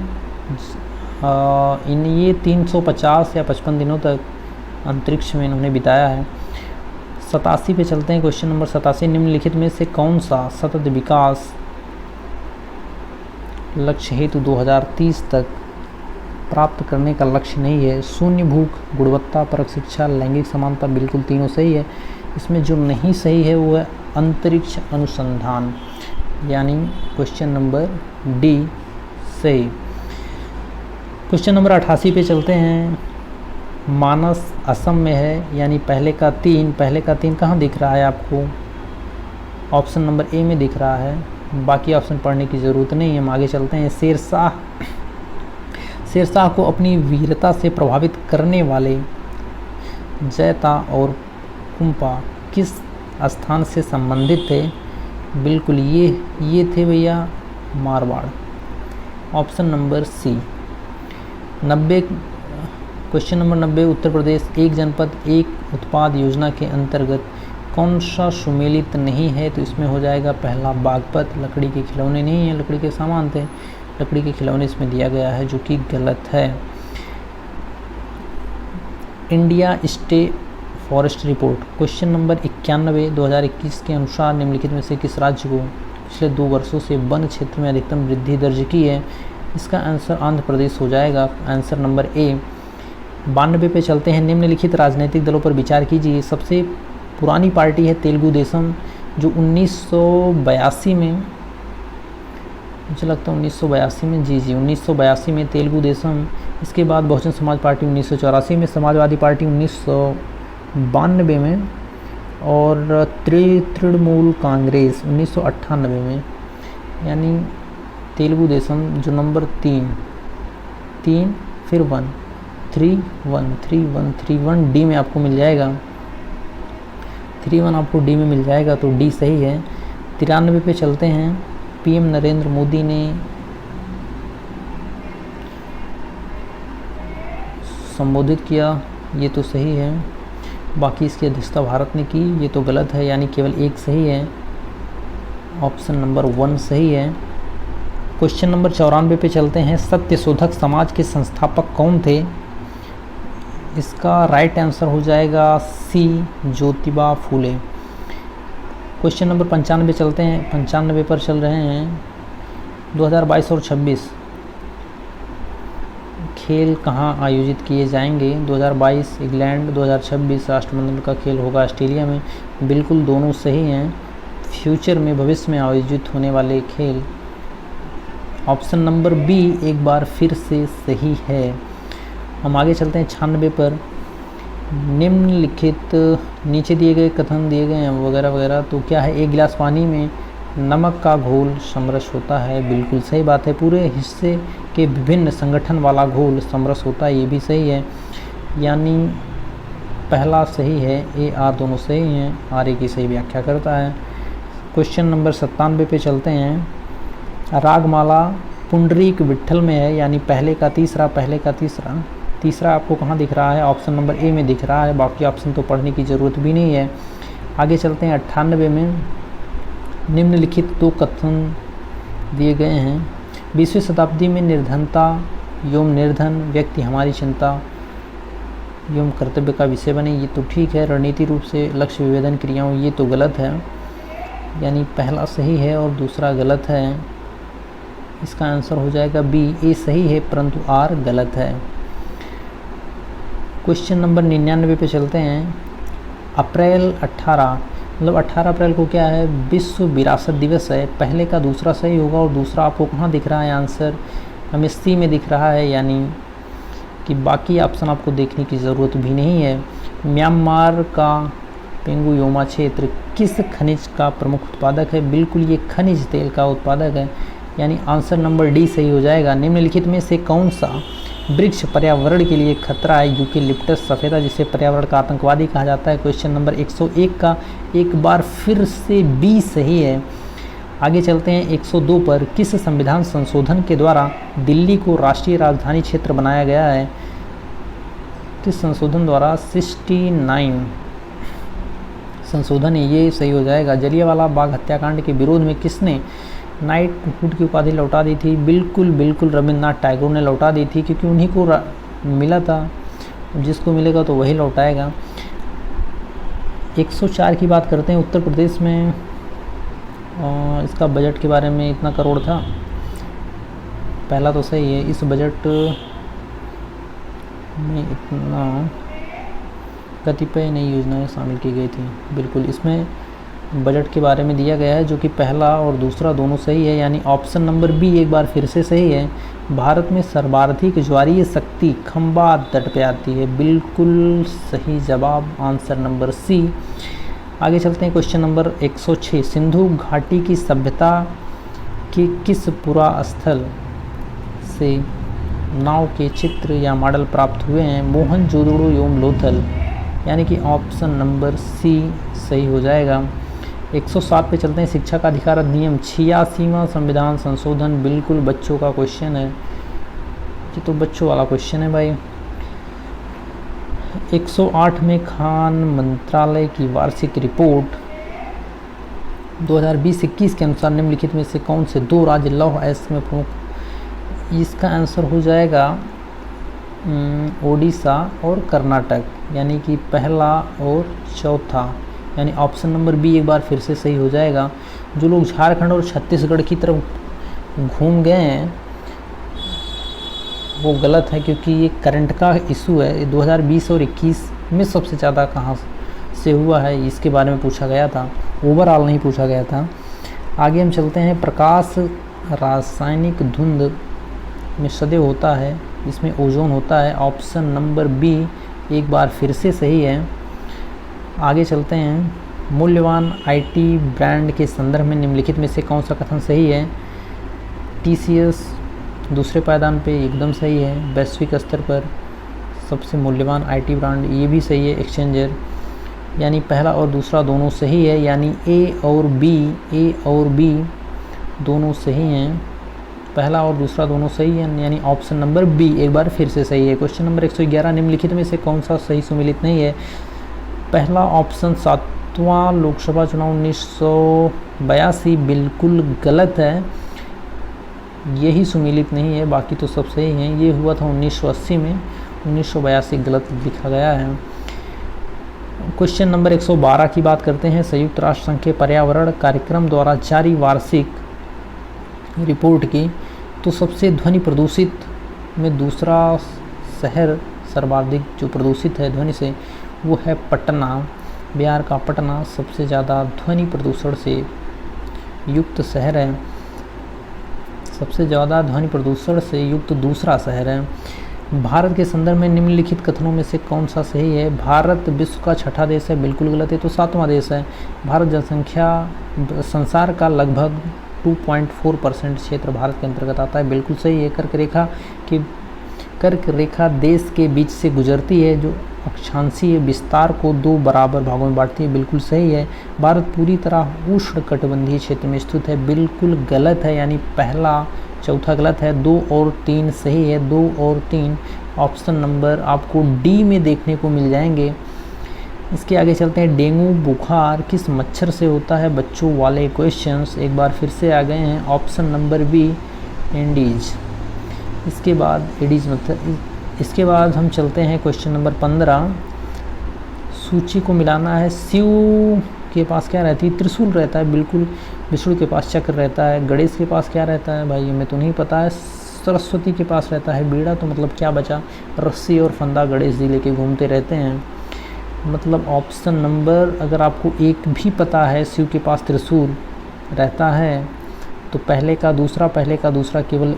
ये 350 या 55 दिनों तक अंतरिक्ष में इन्होंने बिताया है। 87 पे चलते हैं, क्वेश्चन नंबर 87, निम्नलिखित में से कौन सा सतत विकास लक्ष्य हेतु 2030 तक प्राप्त करने का लक्ष्य नहीं है? शून्य भूख, गुणवत्ता परक शिक्षा, लैंगिक समानता, बिल्कुल तीनों सही है। इसमें जो नहीं सही है वो है अंतरिक्ष अनुसंधान, यानी क्वेश्चन नंबर डी सही। क्वेश्चन नंबर 88 पे चलते हैं, मानस असम में है, यानी पहले का तीन कहाँ दिख रहा है आपको? ऑप्शन नंबर ए में दिख रहा है, बाकी ऑप्शन पढ़ने की ज़रूरत नहीं है। हम आगे चलते हैं, शेरशाह को अपनी वीरता से प्रभावित करने वाले जैता और कुंपा किस स्थान से संबंधित थे? बिल्कुल ये थे भैया Marwar, option number C. 90, question number 90, Uttar Pradesh एक जनपद एक उत्पाद योजना के अंतर्गत कौन सा सुमेलित नहीं है? तो इसमें हो जाएगा पहला बागपत। लकड़ी के खिलौने नहीं है, लकड़ी के सामान थे, लकड़ी के खिलौने इसमें दिया गया है, जो कि गलत है। India stay forest report question number 91 2021 के अनुसार निम्नलिखित में से किस राज्य को पिछले 2 वर्षों से वन क्षेत्र में अधिकतम वृद्धि दर्ज की है? इसका आंसर आंध्र प्रदेश हो जाएगा, आंसर नंबर ए। 92 पे चलते हैं, निम्नलिखित राजनीतिक दलों पर विचार कीजिए। सबसे पुरानी पार्टी है तेलुगु देशम, जो 1982 में, मुझे लगता है 1982 में, जी 1982 में तेलुगु देशम। इसके बाद बहुजन समाज पार्टी 1984 में, समाजवादी पार्टी 1992 में, और तृणमूल कांग्रेस 1998 में। यानी तेलुगु देशम जो नंबर 3 फिर 1 3 1 3 1 3 1 डी में आपको मिल जाएगा, 3 1 आपको डी में मिल जाएगा, तो डी सही है। 93 पे चलते हैं, पीएम नरेंद्र मोदी ने संबोधित किया, ये तो सही है। बाकी इसकी अध्यक्षता भारत ने की, ये तो गलत है, यानी केवल एक सही है, ऑप्शन नंबर 1 सही है। क्वेश्चन नंबर 94 पे चलते हैं, सत्यशोधक समाज के संस्थापक कौन थे? इसका राइट आंसर हो जाएगा सी, ज्योतिबा फूले। क्वेश्चन नंबर 95 चलते हैं, 95 पर चल रहे हैं। 2022 और 26 खेल कहाँ आयोजित किए जाएंगे? 2022 इंग्लैंड, 2026 राष्ट्रमंडल का खेल होगा ऑस्ट्रेलिया में। बिल्कुल दोनों सही हैं, फ्यूचर में, भविष्य में आयोजित होने वाले खेल। ऑप्शन नंबर बी एक बार फिर से सही है। हम आगे चलते हैं 96 पर, निम्नलिखित नीचे दिए गए कथन दिए गए हैं वगैरह वगैरह, तो क्या है? एक गिलास पानी में नमक का घोल समरस होता है, बिल्कुल सही बात है। पूरे हिस्से के विभिन्न संगठन वाला घोल समरस होता है, ये भी सही है, यानी पहला सही है, ए आर दोनों सही हैं, आर ए की सही व्याख्या करता है। क्वेश्चन नंबर 97 पे चलते हैं, रागमाला पुंडरीक विट्ठल में है, यानी पहले का तीसरा आपको कहाँ दिख रहा है? ऑप्शन नंबर ए में दिख रहा है, बाकी ऑप्शन तो पढ़ने की ज़रूरत भी नहीं है। आगे चलते हैं 98 में, निम्नलिखित 2 कथन दिए गए हैं। 20वीं शताब्दी में निर्धनता एवं निर्धन व्यक्ति हमारी चिंता एवं कर्तव्य का विषय बने, ये तो ठीक है। रणनीति रूप से लक्ष्य विभेदन क्रियाओं, ये तो गलत है, यानी पहला सही है और दूसरा गलत है। इसका आंसर हो जाएगा बी, ए सही है परंतु आर गलत है। क्वेश्चन नंबर 99 पे चलते हैं, अप्रैल 18 मतलब 18 अप्रैल को क्या है? विश्व विरासत दिवस है। पहले का दूसरा सही होगा, और दूसरा आपको कहाँ दिख रहा है? आंसर हमें सी में दिख रहा है, यानी कि बाकी ऑप्शन आपको देखने की ज़रूरत भी नहीं है। म्यांमार का पेंगुयोमा क्षेत्र किस खनिज का प्रमुख उत्पादक है? बिल्कुल ये खनिज तेल का उत्पादक है, यानी आंसर नंबर डी सही हो जाएगा। निम्नलिखित में से कौन सा वृक्ष पर्यावरण के लिए खतरा है, यूकेलिप्टस सफेदा, जिसे पर्यावरण का आतंकवादी कहा जाता है। क्वेश्चन नंबर 101 का एक बार फिर से बी सही है। आगे चलते हैं 102 पर। किस संविधान संशोधन के द्वारा दिल्ली को राष्ट्रीय राजधानी क्षेत्र बनाया गया है? किस संशोधन द्वारा? 69 संशोधन है, ये सही हो जाएगा। जलियांवाला बाग हत्याकांड के विरोध में किसने नाइटहुड की उपाधि लौटा दी थी? बिल्कुल बिल्कुल रविन्द्रनाथ टैगोर ने लौटा दी थी, क्योंकि उन्हीं को मिला था, जिसको मिलेगा तो वही लौटाएगा। 104 की बात करते हैं। उत्तर प्रदेश में इसका बजट के बारे में इतना करोड़ था, पहला तो सही है। इस बजट में इतना कतिपय नई योजनाएं शामिल की गई थी, बिल्कुल इसमें बजट के बारे में दिया गया है, जो कि पहला और दूसरा दोनों सही है, यानी ऑप्शन नंबर बी एक बार फिर से सही है। भारत में सर्वाधिक ज्वारीय शक्ति खंबात तट पे आती है, बिल्कुल सही जवाब, आंसर नंबर सी। आगे चलते हैं क्वेश्चन नंबर 106। सिंधु घाटी की सभ्यता के किस पुरा स्थल से नाव के चित्र या मॉडल प्राप्त हुए हैं? मोहनजोदड़ो एवं लोथल, यानी कि ऑप्शन नंबर सी सही हो जाएगा। 107 पे चलते हैं। शिक्षा का अधिकार अधिनियम 86वां संविधान संशोधन, बिल्कुल बच्चों का क्वेश्चन है, ये तो बच्चों वाला क्वेश्चन है भाई। 108 में खान मंत्रालय की वार्षिक रिपोर्ट 2020-21 के अनुसार निम्नलिखित में से कौन से दो राज्य लौह अयस्क में प्रमुख? इसका आंसर हो जाएगा ओडिशा और कर्नाटक, यानी कि पहला और चौथा, यानी ऑप्शन नंबर बी एक बार फिर से सही हो जाएगा। जो लोग झारखंड और छत्तीसगढ़ की तरफ घूम गए हैं वो गलत है, क्योंकि ये करंट का इशू है। 2020 और 21 में सबसे ज़्यादा कहाँ से हुआ है, इसके बारे में पूछा गया था, ओवरऑल नहीं पूछा गया था। आगे हम चलते हैं। प्रकाश रासायनिक धुंध में सदैव होता है, इसमें ओजोन होता है, ऑप्शन नंबर बी एक बार फिर से सही है। आगे चलते हैं। मूल्यवान आईटी ब्रांड के संदर्भ में निम्नलिखित में से कौन सा कथन सही है? टीसीएस दूसरे पायदान पे एकदम सही है, वैश्विक स्तर पर सबसे मूल्यवान आईटी ब्रांड, ये भी सही है। एक्सचेंजर, यानी पहला और दूसरा दोनों सही है, यानी ए और बी दोनों सही हैं, पहला और दूसरा दोनों सही है, यानी ऑप्शन नंबर बी एक बार फिर से सही है। Question number 111। निम्नलिखित में से कौन सा सही सुमेलित नहीं है? पहला ऑप्शन 7वां लोकसभा चुनाव 1982 बिल्कुल गलत है, यही सुमेलित नहीं है, बाकी तो सब सही हैं। ये हुआ था 1980 में, 1982 गलत लिखा गया है। क्वेश्चन नंबर 112 की बात करते हैं। संयुक्त राष्ट्र संघ के पर्यावरण कार्यक्रम द्वारा जारी वार्षिक रिपोर्ट की तो सबसे ध्वनि प्रदूषित में दूसरा शहर सर्वाधिक जो प्रदूषित है ध्वनि से वो है पटना। बिहार का पटना सबसे ज़्यादा ध्वनि प्रदूषण से युक्त शहर है, सबसे ज़्यादा ध्वनि प्रदूषण से युक्त दूसरा शहर है। भारत के संदर्भ में निम्नलिखित कथनों में से कौन सा सही है? भारत विश्व का छठा देश है, बिल्कुल गलत है, तो 7वां देश है। भारत जनसंख्या संसार का लगभग 2.4% क्षेत्र भारत के अंतर्गत आता है, बिल्कुल सही है। कर्क रेखा देश के बीच से गुजरती है, जो अक्षांशीय विस्तार को 2 बराबर भागों में बांटती है, बिल्कुल सही है। भारत पूरी तरह उष्णकटिबंधीय क्षेत्र में स्थित है, बिल्कुल गलत है, यानी पहला चौथा गलत है, 2 और 3 सही है। 2 और 3 ऑप्शन नंबर आपको डी में देखने को मिल जाएंगे। इसके आगे चलते हैं। डेंगू बुखार किस मच्छर से होता है? बच्चों वाले क्वेश्चंस एक बार फिर से आ गए हैं, ऑप्शन नंबर बी एंडीज। इसके बाद एडीज मच्छर। इसके बाद हम चलते हैं क्वेश्चन नंबर 15। सूची को मिलाना है। शिव के पास क्या रहती है? त्रिशूल रहता है, बिल्कुल। विष्णु के पास चक्र रहता है। गणेश के पास क्या रहता है? भाई हमें तो नहीं पता है। सरस्वती के पास रहता है बीड़ा, तो मतलब क्या बचा? रस्सी और फंदा गणेश जी लेके घूमते रहते हैं, मतलब ऑप्शन नंबर, अगर आपको एक भी पता है शिव के पास त्रिशूल रहता है तो पहले का दूसरा केवल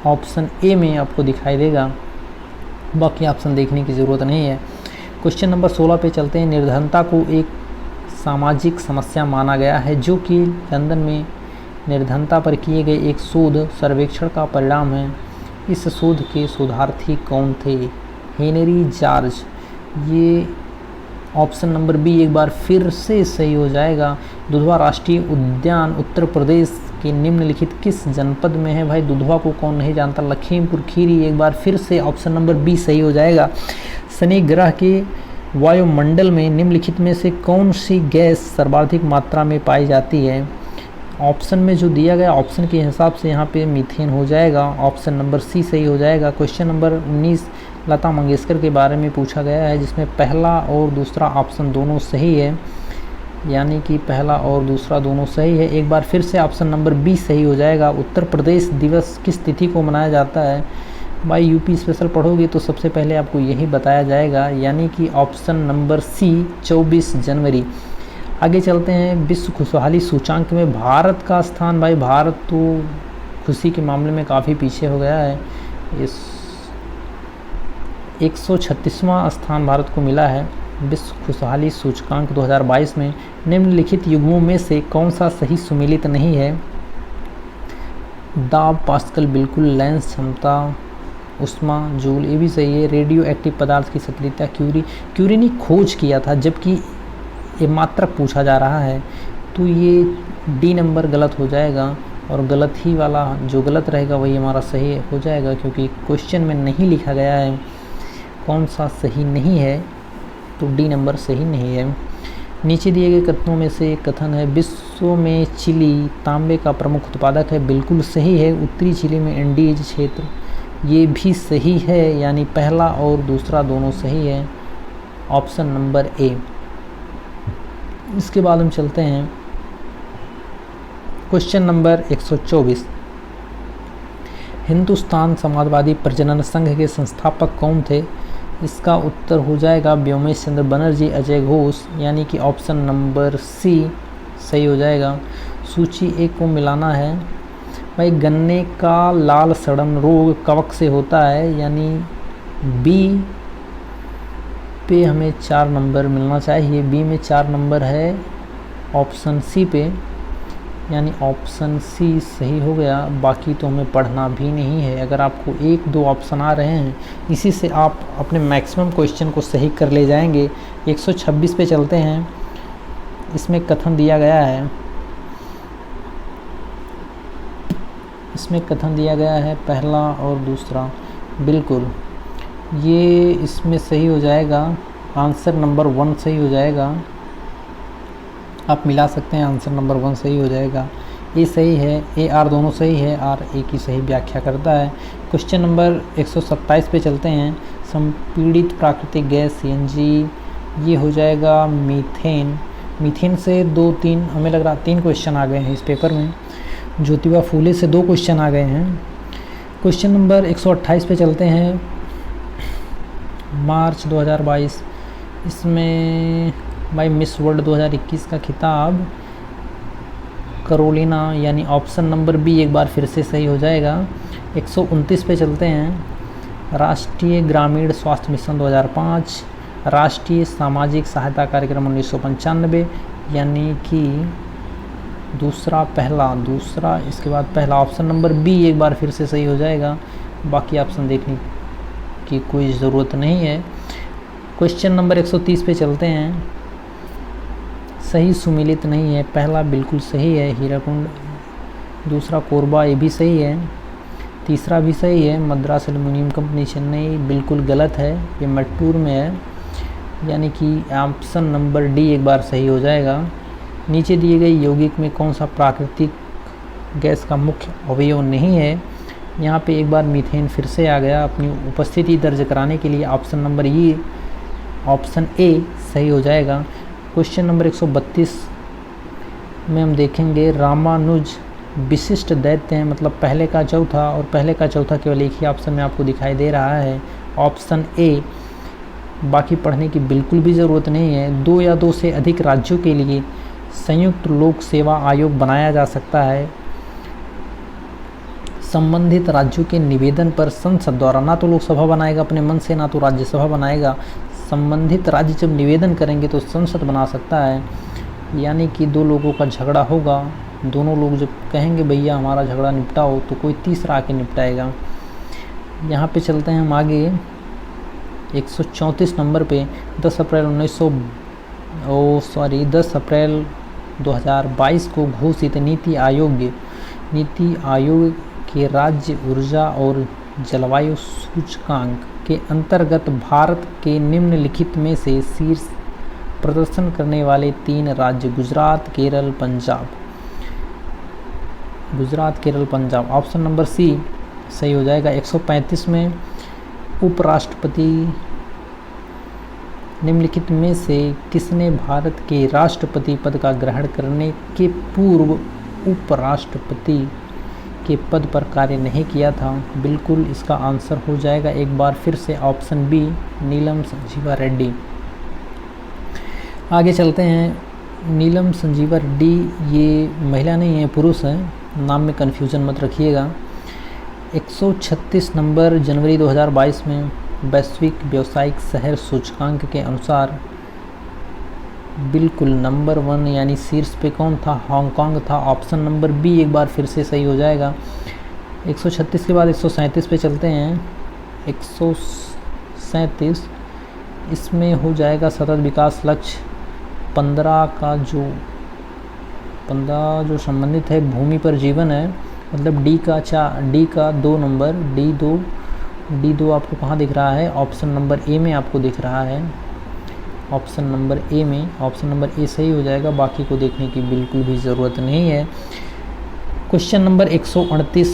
ऑप्शन ए में आपको दिखाई देगा, बाकी ऑप्शन देखने की ज़रूरत नहीं है। क्वेश्चन नंबर 16 पे चलते हैं। निर्धनता को एक सामाजिक समस्या माना गया है, जो कि लंदन में निर्धनता पर किए गए एक शोध सर्वेक्षण का परिणाम है। इस शोध के शोधार्थी कौन थे? Henry George. ये ऑप्शन नंबर बी एक बार फिर से सही हो जाएगा। दुधवा राष्ट्रीय उद्यान उत्तर प्रदेश के निम्नलिखित किस जनपद में है? भाई दुधवा को कौन नहीं जानता, लखीमपुर खीरी। एक बार फिर से ऑप्शन नंबर बी सही हो जाएगा। शनि ग्रह के वायुमंडल में निम्नलिखित में से कौन सी गैस सर्वाधिक मात्रा में पाई जाती है? ऑप्शन में जो दिया गया ऑप्शन के हिसाब से यहाँ पे मीथेन हो जाएगा। ऑप्शन नंबर सी सही हो जाएगा। क्वेश्चन नंबर 19 लता मंगेशकर के बारे में पूछा गया है, जिसमें पहला और दूसरा ऑप्शन दोनों सही है, यानी कि पहला और दूसरा दोनों सही है। एक बार फिर से ऑप्शन नंबर बी सही हो जाएगा। उत्तर प्रदेश दिवस किस तिथि को मनाया जाता है? भाई यूपी स्पेशल पढ़ोगे तो सबसे पहले आपको यही बताया जाएगा, यानी कि ऑप्शन नंबर सी 24 जनवरी। आगे चलते हैं। विश्व खुशहाली सूचांक में भारत का स्थान। भाई भारत तो खुशी के मामले में काफ़ी पीछे हो गया है। इस 136वां स्थान भारत को मिला है विश्व खुशहाली सूचकांक 2022 में। निम्नलिखित युग्मों में से कौन सा सही सुमेलित नहीं है? दाब, पास्कल, बिल्कुल, लेंस, क्षमता, उष्मा, जूल, ये भी सही है। रेडियो एक्टिव पदार्थ की सक्रियता, क्यूरी ने खोज किया था, जबकि ये मात्रक पूछा जा रहा है, तो ये डी नंबर गलत हो जाएगा। और गलत ही वाला जो गलत रहेगा वही हमारा सही हो जाएगा, क्योंकि क्वेश्चन में नहीं लिखा गया है कौन सा सही नहीं है, तो डी नंबर सही नहीं है। नीचे दिए गए कथनों में से एक कथन है, विश्व में चिली तांबे का प्रमुख उत्पादक है। बिल्कुल सही है। उत्तरी चिली में एंडीज क्षेत्र, ये भी सही है, यानी पहला और दूसरा दोनों सही है। ऑप्शन नंबर ए। इसके बाद हम चलते हैं क्वेश्चन नंबर 124। हिंदुस्तान समाजवादी प्रजनन संघ के संस्थापक कौन थे? इसका उत्तर हो जाएगा व्योमेश चंद्र बनर्जी, अजय घोष, यानी कि ऑप्शन नंबर सी सही हो जाएगा। सूची एक को मिलाना है। भाई गन्ने का लाल सड़न रोग कवक से होता है, यानी बी पे हमें 4 नंबर मिलना चाहिए। बी में 4 नंबर है ऑप्शन सी पे, यानी ऑप्शन सी सही हो गया। बाकी तो हमें पढ़ना भी नहीं है। अगर आपको 1-2 ऑप्शन आ रहे हैं, इसी से आप अपने मैक्सिमम क्वेश्चन को सही कर ले जाएंगे। 126 पे चलते हैं। इसमें कथन दिया गया है, पहला और दूसरा, बिल्कुल ये इसमें सही हो जाएगा। आंसर नंबर 1 सही हो जाएगा। आप मिला सकते हैं, आंसर नंबर 1 सही हो जाएगा। ए सही है, ए आर दोनों सही है, आर ए की सही व्याख्या करता है। क्वेश्चन नंबर 127 पे चलते हैं। संपीड़ित प्राकृतिक गैस सीएनजी, ये हो जाएगा मीथेन। मीथेन से 2-3 हमें लग रहा 3 क्वेश्चन आ गए हैं इस पेपर में। ज्योतिबा फूले से 2 क्वेश्चन आ गए हैं। क्वेश्चन नंबर 128 पे चलते हैं। मार्च 2022, इसमें भाई मिस वर्ल्ड 2021 का खिताब करोलिना, यानी ऑप्शन नंबर बी एक बार फिर से सही हो जाएगा। 129 पे चलते हैं। राष्ट्रीय ग्रामीण स्वास्थ्य मिशन 2005, राष्ट्रीय सामाजिक सहायता कार्यक्रम 1995, यानी कि दूसरा पहला, दूसरा इसके बाद पहला, ऑप्शन नंबर बी एक बार फिर से सही हो जाएगा। बाकी ऑप्शन देखने की कोई ज़रूरत नहीं है। क्वेश्चन नंबर 130 पे चलते हैं। सही सुमेलित नहीं है। पहला बिल्कुल सही है, हीराकुंड। दूसरा कोरबा, ये भी सही है। तीसरा भी सही है, मद्रास एल्युमिनियम कंपनी चेन्नई, बिल्कुल गलत है, ये मट्टूर में है, यानी कि ऑप्शन नंबर डी एक बार सही हो जाएगा। नीचे दिए गए यौगिक में कौन सा प्राकृतिक गैस का मुख्य अवयव नहीं है? यहाँ पे एक बार मीथेन फिर से आ गया अपनी उपस्थिति दर्ज कराने के लिए। ऑप्शन नंबर ये, ऑप्शन ए सही हो जाएगा। क्वेश्चन नंबर 132 में हम देखेंगे रामानुज विशिष्ट दैत्य हैं, मतलब पहले का चौथा, और पहले का चौथा केवल एक ही ऑप्शन में आपको दिखाई दे रहा है, ऑप्शन ए। बाकी पढ़ने की बिल्कुल भी ज़रूरत नहीं है। 2 या 2 से अधिक राज्यों के लिए संयुक्त लोक सेवा आयोग बनाया जा सकता है। संबंधित राज्यों के निवेदन पर संसद द्वारा, ना तो लोकसभा बनाएगा अपने मन से, ना तो राज्यसभा बनाएगा। संबंधित राज्य जब निवेदन करेंगे तो संसद बना सकता है, यानी कि 2 लोगों का झगड़ा होगा, दोनों लोग जब कहेंगे भैया हमारा झगड़ा निपटाओ, तो कोई तीसरा आके निपटाएगा। यहाँ पे चलते हैं हम आगे 134 नंबर पे 10 अप्रैल 2022 को घोषित नीति आयोग के राज्य ऊर्जा और जलवायु सूचकांक के अंतर्गत भारत के निम्नलिखित में से शीर्ष प्रदर्शन करने वाले 3 राज्य Gujarat, Kerala, Punjab. Option number C सही हो जाएगा। 135 में उपराष्ट्रपति निम्नलिखित में से किसने भारत के राष्ट्रपति पद का ग्रहण करने के पूर्व उपराष्ट्रपति के पद पर कार्य नहीं किया था? बिल्कुल इसका आंसर हो जाएगा एक बार फिर से ऑप्शन बी, नीलम संजीवा रेड्डी। आगे चलते हैं। नीलम संजीवा रेड्डी ये महिला नहीं है, पुरुष है, नाम में कन्फ्यूज़न मत रखिएगा। 136 नंबर जनवरी 2022 में वैश्विक व्यावसायिक शहर सूचकांक के अनुसार बिल्कुल नंबर 1 यानी शीर्ष पे कौन था? हांगकांग था। ऑप्शन नंबर बी एक बार फिर से सही हो जाएगा। 136 के बाद 137 पे चलते हैं। 137 इसमें हो जाएगा सतत विकास लक्ष्य 15 जो संबंधित है भूमि पर जीवन है, मतलब डी का 2 नंबर D2 आपको कहाँ दिख रहा है? ऑप्शन नंबर ए में आपको दिख रहा है। ऑप्शन नंबर ए सही हो जाएगा, बाकी को देखने की बिल्कुल भी ज़रूरत नहीं है। क्वेश्चन नंबर 138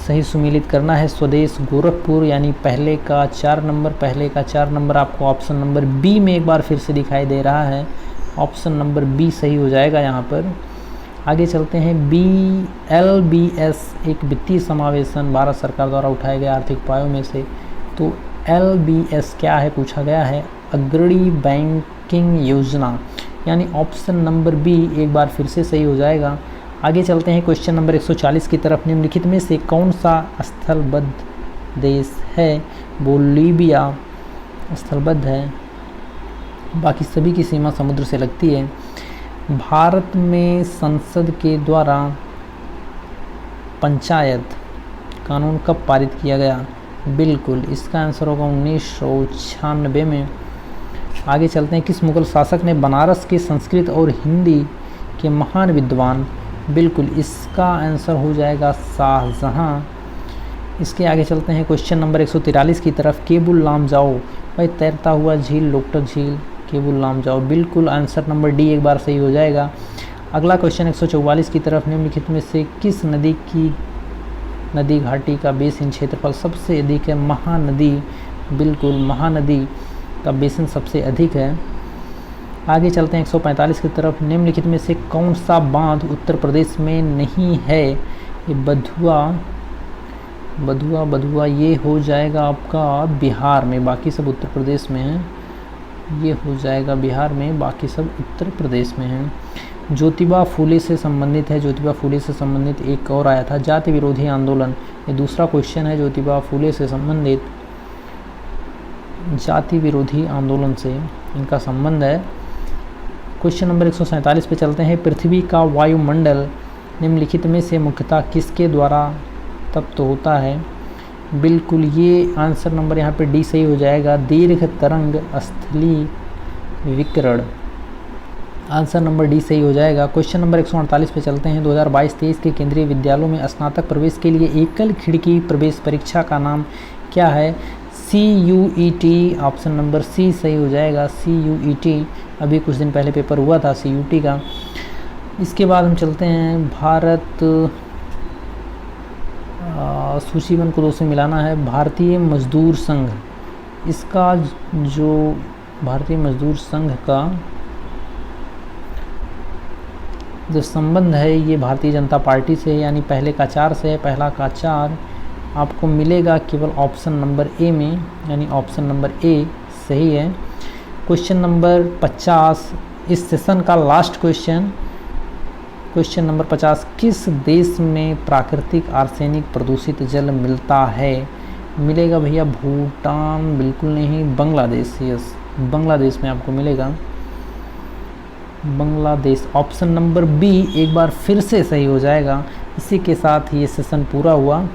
सही सुमेलित करना है। स्वदेश गोरखपुर यानी पहले का 4 नंबर आपको ऑप्शन नंबर बी में एक बार फिर से दिखाई दे रहा है। ऑप्शन नंबर बी सही हो जाएगा यहाँ पर। आगे चलते हैं। LBS एक वित्तीय समावेशन भारत सरकार द्वारा उठाए गए आर्थिक उपायों में से, तो LBS क्या है पूछा गया है? अग्रणी बैंकिंग योजना, यानी ऑप्शन नंबर बी एक बार फिर से सही हो जाएगा। आगे चलते हैं क्वेश्चन नंबर 140 की तरफ। निम्नलिखित में से कौन सा स्थलबद्ध देश है? बोलीविया स्थलबद्ध है, बाकी सभी की सीमा समुद्र से लगती है। भारत में संसद के द्वारा पंचायत कानून कब पारित किया गया? बिल्कुल इसका आंसर होगा 1996 में। आगे चलते हैं। किस मुगल शासक ने बनारस के संस्कृत और हिंदी के महान विद्वान? बिल्कुल इसका आंसर हो जाएगा शाहजहां। इसके आगे चलते हैं क्वेश्चन नंबर 143 की तरफ। केबुल लामजाओ भाई तैरता हुआ झील, लोकटक झील, केबुल लामजाओ, बिल्कुल आंसर नंबर डी एक बार सही हो जाएगा। अगला क्वेश्चन 144 की तरफ। निम्नलिखित में से किस नदी घाटी का बेसिन क्षेत्रफल सबसे अधिक है? महानदी, बिल्कुल महानदी का बेसिन सबसे अधिक है। आगे चलते हैं 145 की तरफ। निम्नलिखित में से कौन सा बांध उत्तर प्रदेश में नहीं है? ये बधुआ ये हो जाएगा आपका बिहार में, बाकी सब उत्तर प्रदेश में है। ये हो जाएगा बिहार में, बाकी सब उत्तर प्रदेश में है। ज्योतिबा फूले से संबंधित है। ज्योतिबा फूले से संबंधित एक और आया था, जाति विरोधी आंदोलन। ये दूसरा क्वेश्चन है, ज्योतिबा फूले से संबंधित जाति विरोधी आंदोलन से इनका संबंध है। क्वेश्चन नंबर 147 पे चलते हैं। पृथ्वी का वायुमंडल निम्नलिखित में से मुख्यतः किसके द्वारा तप्त होता है? बिल्कुल ये आंसर नंबर यहाँ पे डी सही हो जाएगा। दीर्घ तरंग स्थलीय विकिरण, आंसर नंबर डी सही हो जाएगा। क्वेश्चन नंबर 148 पे चलते हैं। 2022-23 के केंद्रीय विद्यालयों में स्नातक प्रवेश के लिए एकल खिड़की प्रवेश परीक्षा का नाम क्या है? CUET, ऑप्शन नंबर सी सही हो जाएगा। CUET अभी कुछ दिन पहले पेपर हुआ था CUT का। इसके बाद हम चलते हैं भारत सूचीबद्ध को 2 से मिलाना है। भारतीय मजदूर संघ, इसका जो भारतीय मजदूर संघ का जो संबंध है ये भारतीय जनता पार्टी से, यानी पहले का 4 से है। पहला का 4 आपको मिलेगा केवल ऑप्शन नंबर ए में, यानी ऑप्शन नंबर ए सही है। क्वेश्चन नंबर 50 इस सेशन का लास्ट क्वेश्चन, क्वेश्चन नंबर 50। किस देश में प्राकृतिक आर्सेनिक प्रदूषित जल मिलता है? मिलेगा भैया भूटान, बिल्कुल नहीं, बांग्लादेश। यस, बांग्लादेश में आपको मिलेगा, बांग्लादेश। ऑप्शन नंबर बी एक बार फिर से सही हो जाएगा। इसी के साथ ये सेशन पूरा हुआ।